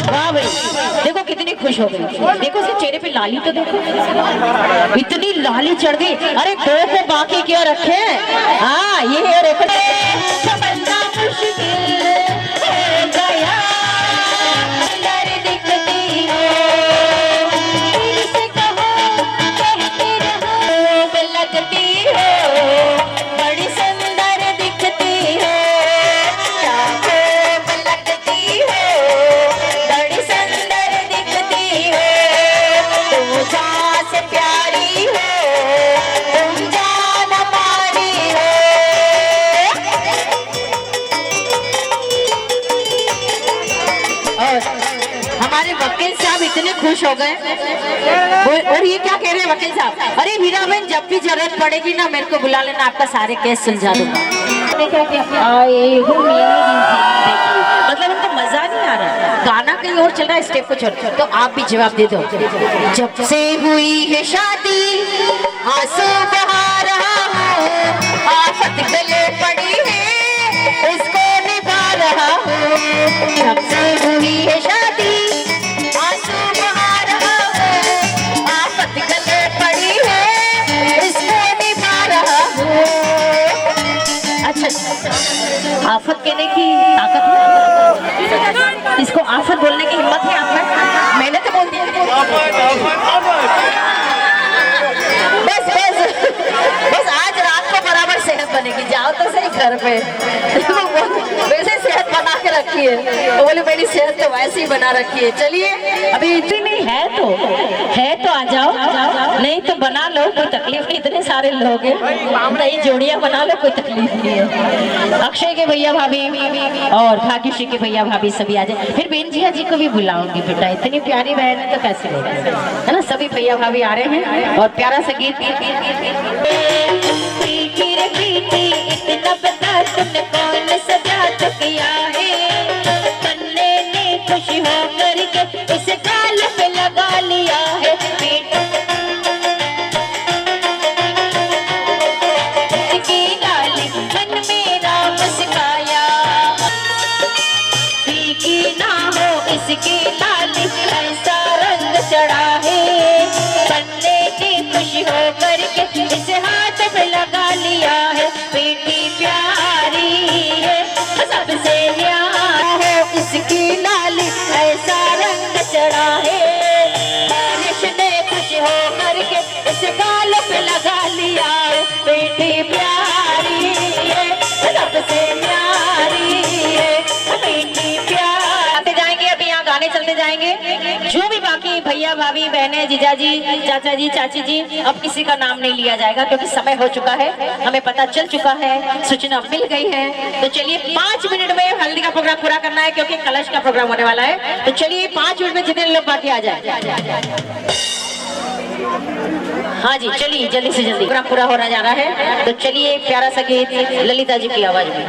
वाह भाई, देखो कितनी खुश हो गई। देखो उसके चेहरे पे लाली तो देखो, इतनी लाली चढ़ गई। अरे दो को बाकी क्यों रखे? हाँ ये है। और तमन्ना मुश्किल हो गया, डर दिखती हो, इनसे कहो कहते रहो, लगती हो बड़ी सुंदर दिखती हो, चाहो लगती हो बड़ी सुंदर दिखती हो, तू जान से प्यारी हो, तुम जान हमारी हो। और हमारे वकील साहब इतने खुश हो गए। और ये क्या कह रहे हैं वकील साहब? अरे हीरा बहन, जब भी जरूरत पड़ेगी ना मेरे को बुला लेना, आपका सारे केस सुलझा दूंगा। आए हो मेरी जिंदगी, मतलब उनको मजा नहीं आ रहा, गाना कहीं और चल रहा है, स्टेप को छोड़। तो आप भी जवाब दे दो। जब से हुई है शादी आंसू बहा रहा हूँ, आफत गले पड़ी है उसको निभा रहा हूँ। जब से हुई है शादी आंसू बहा रहा हूँ, आफत गले पड़ी है इसको निभा रहा हूँ। अच्छा, आफत कहने की ताकत है, इसको आफत बोलने की हिम्मत है आप में? मैंने तो बोल दिया। बस बस बस आज रात को बराबर सेहत बनेगी, जाओ तो सही घर पे। वैसे सेहत बना के रखी है, तो बोले मेरी सेहत तो वैसे ही बना रखी है। चलिए अभी इतनी नहीं है तो आ जाओ, नहीं तो बना लो, कोई तकलीफ नहीं, इतने सारे लोग हैं, नई जोड़ियां बना लो, कोई तकलीफ नहीं है। अक्षय के भैया भाभी और भाग्यश्री के भैया भाभी सभी आ जाए। फिर बेन जिया जी को भी बुलाऊंगी बेटा, इतनी प्यारी बहन है तो कैसे नहीं, है ना? सभी भैया भाभी आ रहे हैं और प्यारा सा गीत। इतना बता तुमने कौन सजा तो किया है, पन्ने ने खुशी हो करके इसे गाल पे लगा लिया है। की लाली मन मेरा मुस्काया, फीकी ना हो इसकी लाली ऐसा रंग चढ़ा है, पन्ने ने खुशी हो करके इसे हाथ पे लगा लिया है। बेटी प्यारी है सबसे न्यारा है, इसकी लाली ऐसा रंग चढ़ा है, बारिश ने खुश हो करके इस गाल पे लगा लिया है। बेटी प्यारी है सबसे न्यारी है, बेटी प्यारी। आते जाएंगे, अभी यहाँ गाने चलते जाएंगे। जो भी बाकी भैया भाभी बहने जीजाजी चाचा जी चाची जी, अब किसी का नाम नहीं लिया जाएगा क्योंकि समय हो चुका है, हमें पता चल चुका है, सूचना मिल गई है। तो चलिए 5 मिनट में हल्दी का प्रोग्राम पूरा करना है क्योंकि कलश का प्रोग्राम होने वाला है। तो चलिए 5 मिनट में जितने लोग बाकी आ जाए। हाँ जी चलिए जल्दी से जल्दी, प्रोग्राम पूरा होना जा रहा है। तो चलिए प्यारा सा गीत ललिता जी की आवाज में।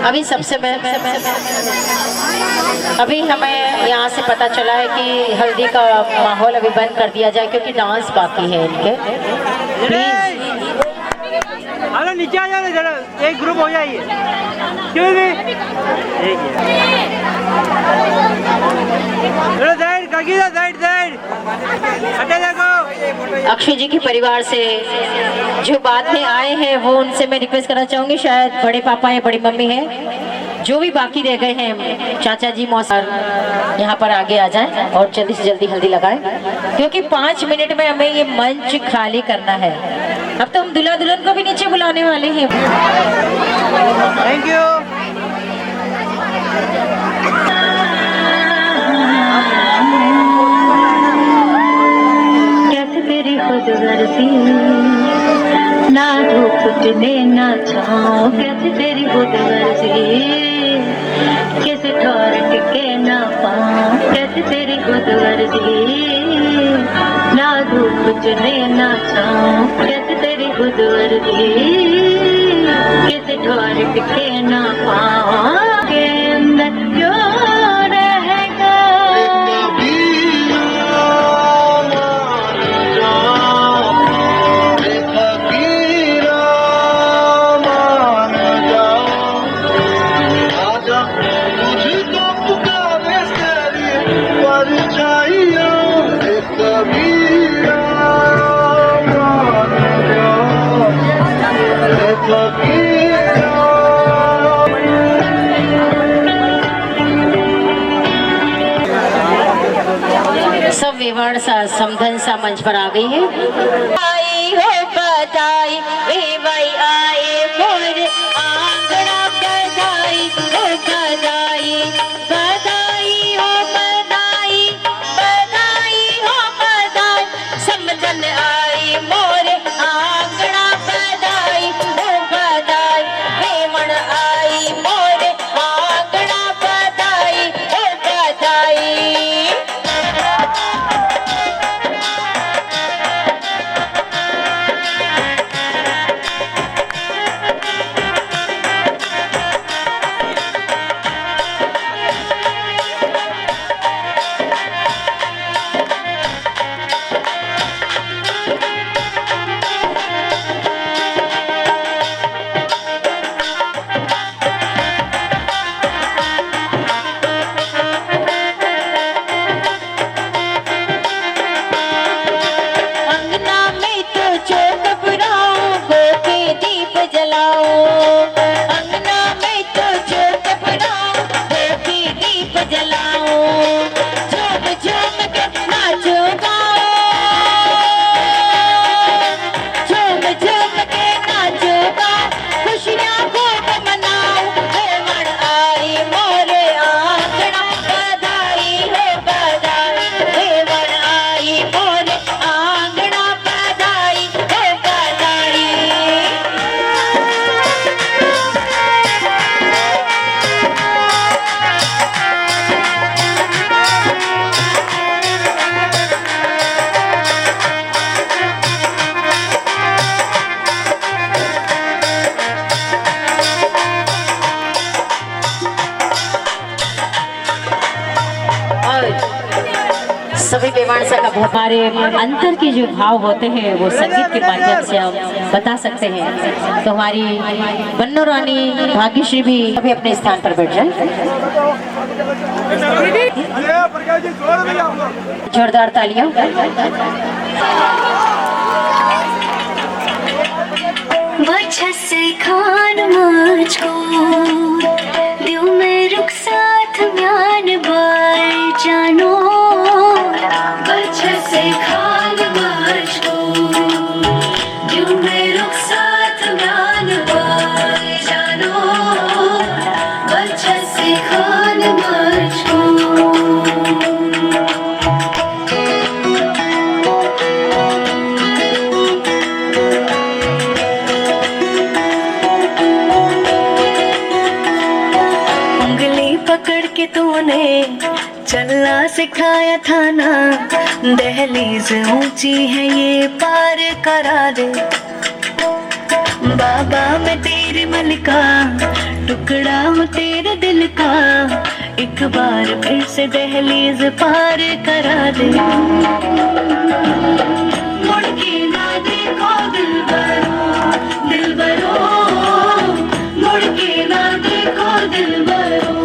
अभी सबसे अभी हमें यहाँ से पता चला है कि हल्दी का माहौल अभी बंद कर दिया जाए क्योंकि डांस बाकी है इनके। प्लीज हेलो नीचे आ जाओ जरा, एक ग्रुप हो जाइए। क्यों भी अक्षय जी के परिवार से जो बाद में आए हैं वो उनसे मैं रिक्वेस्ट करना चाहूंगी, शायद बड़े पापा है बड़ी मम्मी है, जो भी बाकी रह गए हैं चाचा जी मौसा यहाँ पर आगे आ जाएं और जल्दी से जल्दी हल्दी लगाएं क्योंकि 5 मिनट में हमें ये मंच खाली करना है। अब तो हम दूल्हा दुल्हन को भी नीचे बुलाने वाले हैं। Thank you. कहते खुद गर्जी, ना धूप चले ना छाँव, कैसे तेरी खुद गर्जी, कैसे ठोर टिके ना पाँव, कैसे तेरी खुद गर्जी, ना धूप चले ना छाँव, कैसे तेरी खुद गर्जी, कैसे ठोर टिके ना पाँव, के अंदर क्यों रहेगा सब विवरण सा समधन सा मंच पर आ गई है। आई हो बधाई वे भाई आए मोर आंगना, बधाई हो बधाई, बधाई हो बधाई, बधाई हो बधाई, समधन आई मोर आंगना, बधाई हो बधाई, वेमण आई मोर आंगना, बधाई हो बधाई। अंगना में तो चौक बुलाओ, गो के दीप जलाओ, अंगना में तो चौक बुलाओ, गो के दीप जलाओ, झूम झूम के नाचो गाओ, झूम झूम के नाचो गाओ, खुशियाँ खूब मनाओ, वेमण आई मोरे आंगना, बधाई हो बधाई, वेमण आई मोरे आंगना, बधाई हो बधाई। सभी बेवानसा का हमारे अंतर के जो भाव होते हैं वो संगीत के माध्यम से हम बता सकते हैं। तो हमारी बन्नो रानी भाग्यश्री भी अभी अपने स्थान पर बैठ जाए। जोरदार तालियां। वजह से खान मुझको दिल में रुक साथ म्यान बार जानो, वजह से खान मुझको दिल में रुक साथ म्यान बार जानो, वजह से खान मुझको। पकड़ के तूने चलना सिखाया था ना, दहलीज ऊंची है ये पार करा दे, बाबा मैं तेरे मलिका, टुकड़ा हूँ तेरे दिल का, एक बार फिर से दहलीज पार करा दे, मुड़ के ना देखो दिलबरो, दिलबरो, मुड़ के ना देखो दिलबरो।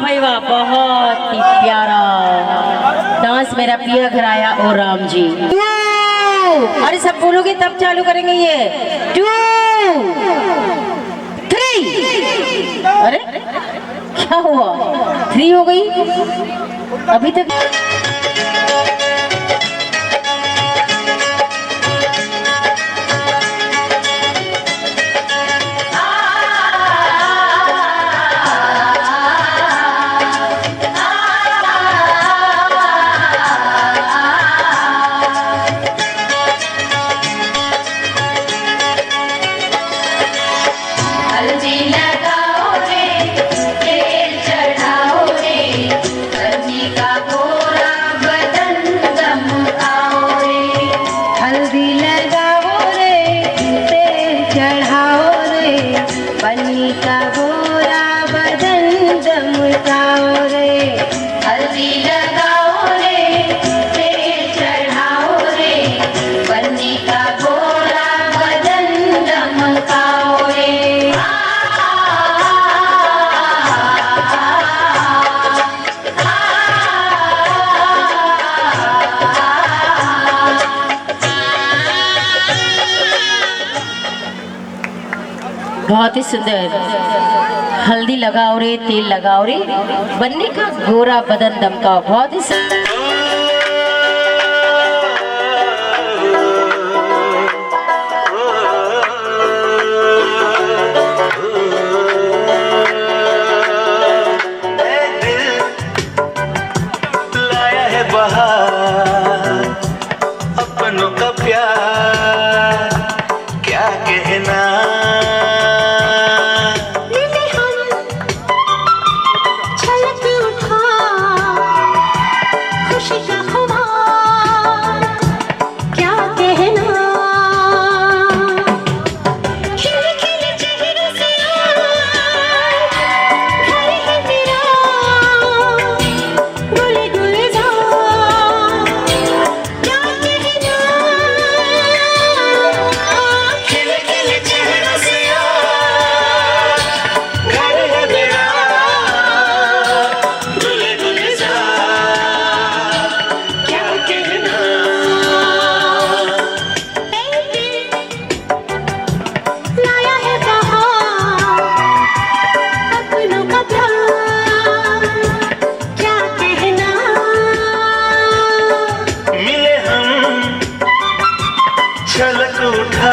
भाई वाह, बहुत ही प्यारा डांस मेरा पिया घर आया ओ राम जी। अरे सब बोलोगे तब चालू करेंगे ये 2 3। अरे क्या हुआ 3 हो गई अभी तक। बहुत ही सुंदर। हल्दी लगाओ रे, तेल लगाओ रे, बनने का गोरा बदन दमकाओ। बहुत ही लाया है बहार अपनों का प्यार, क्या कहना छलक उठा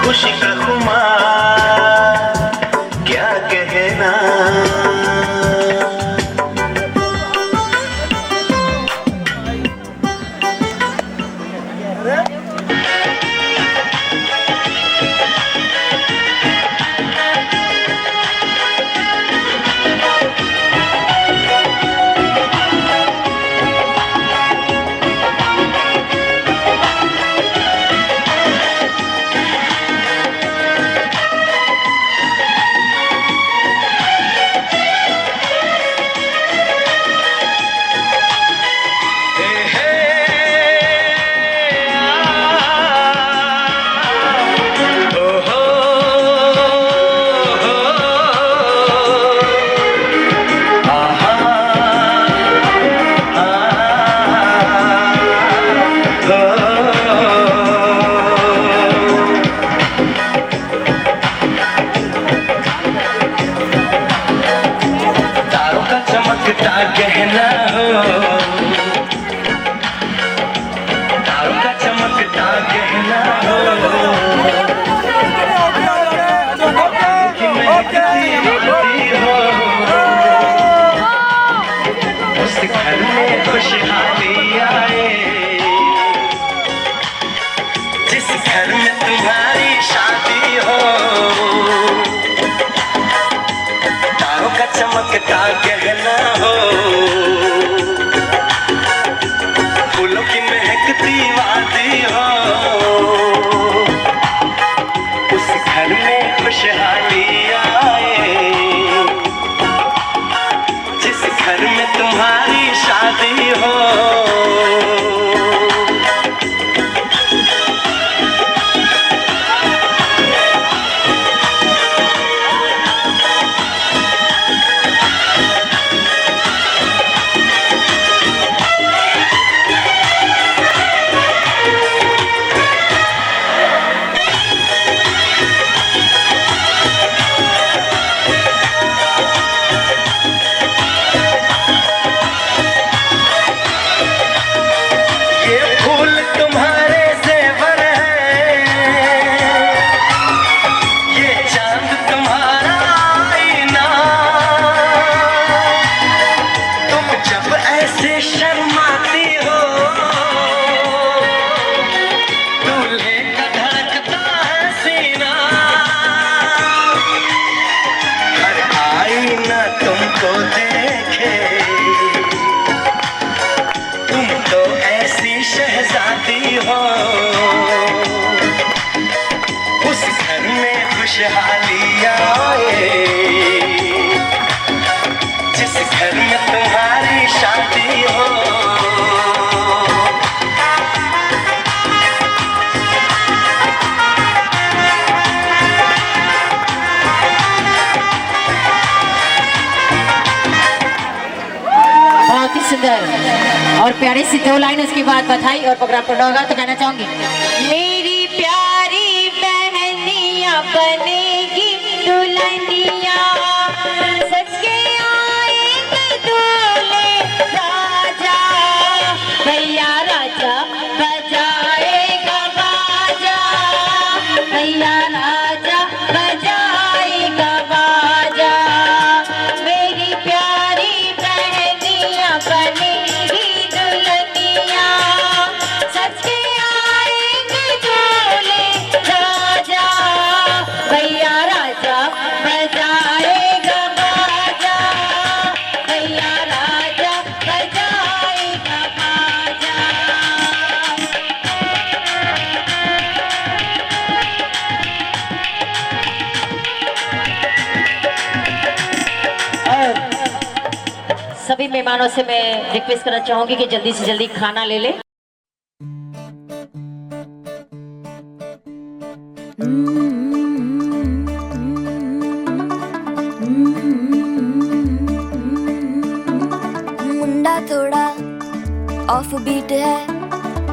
खुशी का खुमार, क्या कहना गहना हो, तारों का चमकता गहना हो, कि महकती आती हो, उस घर में खुशहाली आए, जिस घर में तुम्हारी शादी हो। तारों का चमकता गहना हो, फूलों की महकती वादी हो, उस घर में खुशहाली आए, जिस घर में तुम्हारी शादी हो। बहुत ही सुंदर और प्यारी सी 2 लाइन, उसके बाद बधाई और प्रोग्राम पूर्ण होगा। तो कहना चाहूंगी, मेरी प्यारी बहनिया बनेगी दुल्हनिया, सच के आएंगे दूल्हे राजा, भैया राजा बजाएगा बाजा, भैया राजा बजाएगा बाजा, मेरी प्यारी बहनिया बनेगी दुल्हनिया, सच के आएंगे दूल्हे राजा, भैया राजा बजाएगा बाजा, भैया राजा बजाएगा बाजा। और सभी मेहमानों से मैं रिक्वेस्ट करना चाहूंगी कि जल्दी से जल्दी खाना ले ले। मुंडा थोड़ा ऑफ बीट है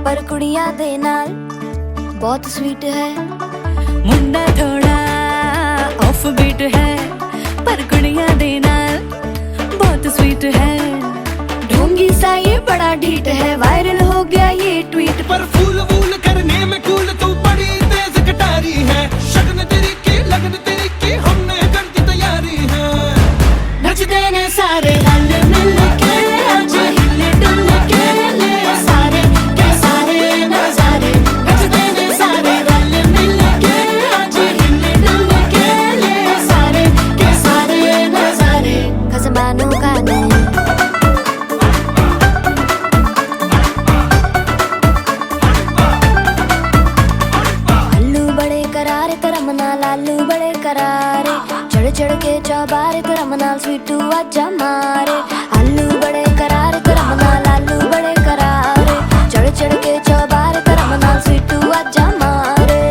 पर कुड़ियां दे नाल बहुत स्वीट है। मुंडा थोड़ा ऑफ बीट है पर कुड़ियां दे नाल बहुत स्वीट है। ढोंगी सा ये बड़ा ढीठ है, वायरल हो गया ये ट्वीट पर फूल वूल करने में कूल तू बड़ी तेज कटारी है, शगन तेरी की लगन तेरी की हमने कर दी तैयारी है। नचते ने सारे रल मिल के आज हिले डुल के ले सारे के सारे नजारे, नचते ने सारे रल मिल के आज हिले डुल के ले सारे के सारे नजारे। खसमानों का नहीं लालू बड़े करारे, चढ़ चढ़ के चौबारे करम नाल स्वीटू आजा मारे। आलू बड़े करारे करम नाल लालू बड़े करारे, चढ़ चढ़ के चौबारे करम नाल स्वीटू आजा मारे।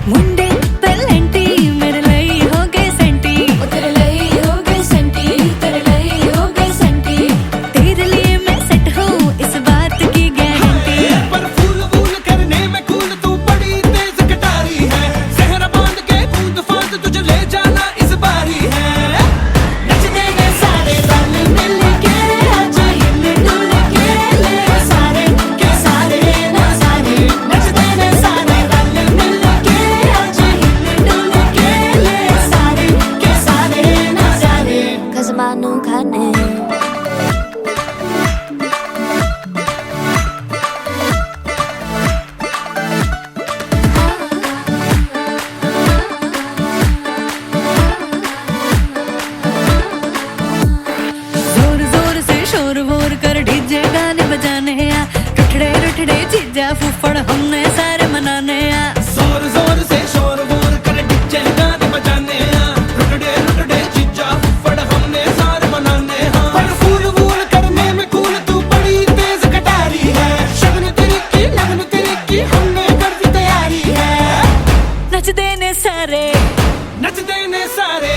मुंडे पेलेंटी मेरे लई हो गए सेंटी, तेरे लई हो गए सेंटी, तेरे लई हो गए सेंटी, तेरे लिए मैं सेट हूँ इस बात की गारंटी। पर फूल वूल करने में कूल तू बड़ी तेज कटारी है, सहरा बांध के कूद फांद तुझे ले जाना इस बारी है। नचते ने सारे रल मिल के आज हिले डुल के ले सारे के सारे नजारे, नचते ने सारे रल मिल के आज हिले डुल के ले सारे के सारे नजारे। खजमानू खाने जोर जोर से शोर वोर कर डीजे गाने बजाने आ, रुठड़े रुठड़े जीजा फुफड़ हमने सारे मनाने आ। जोर जोर से शोर वोर कर डीजे गाने बजाने हैं, रुकड़े रुकड़े जीजा फुफड़ हमने सारे मनाने हैं। पर फूल वूल करने में कूल तू बड़ी तेज कटारी है, शगन तेरी की लगन तेरी की हमने कर दी तैयारी है। नचते ने सारे नचते ने सारे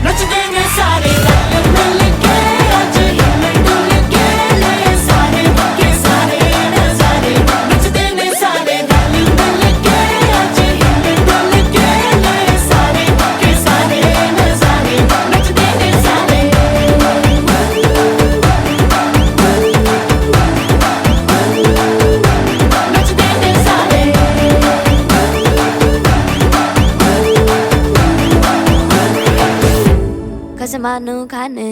नचते ने सारे रल मिल के आज हिले डुल के ले सारे के सारे नजारे, नचते ने सारे रल मिल के आज हिले डुल के ले सारे के सारे नजारे, नचते ने सारे। नचते ने सारे खसमानू खाने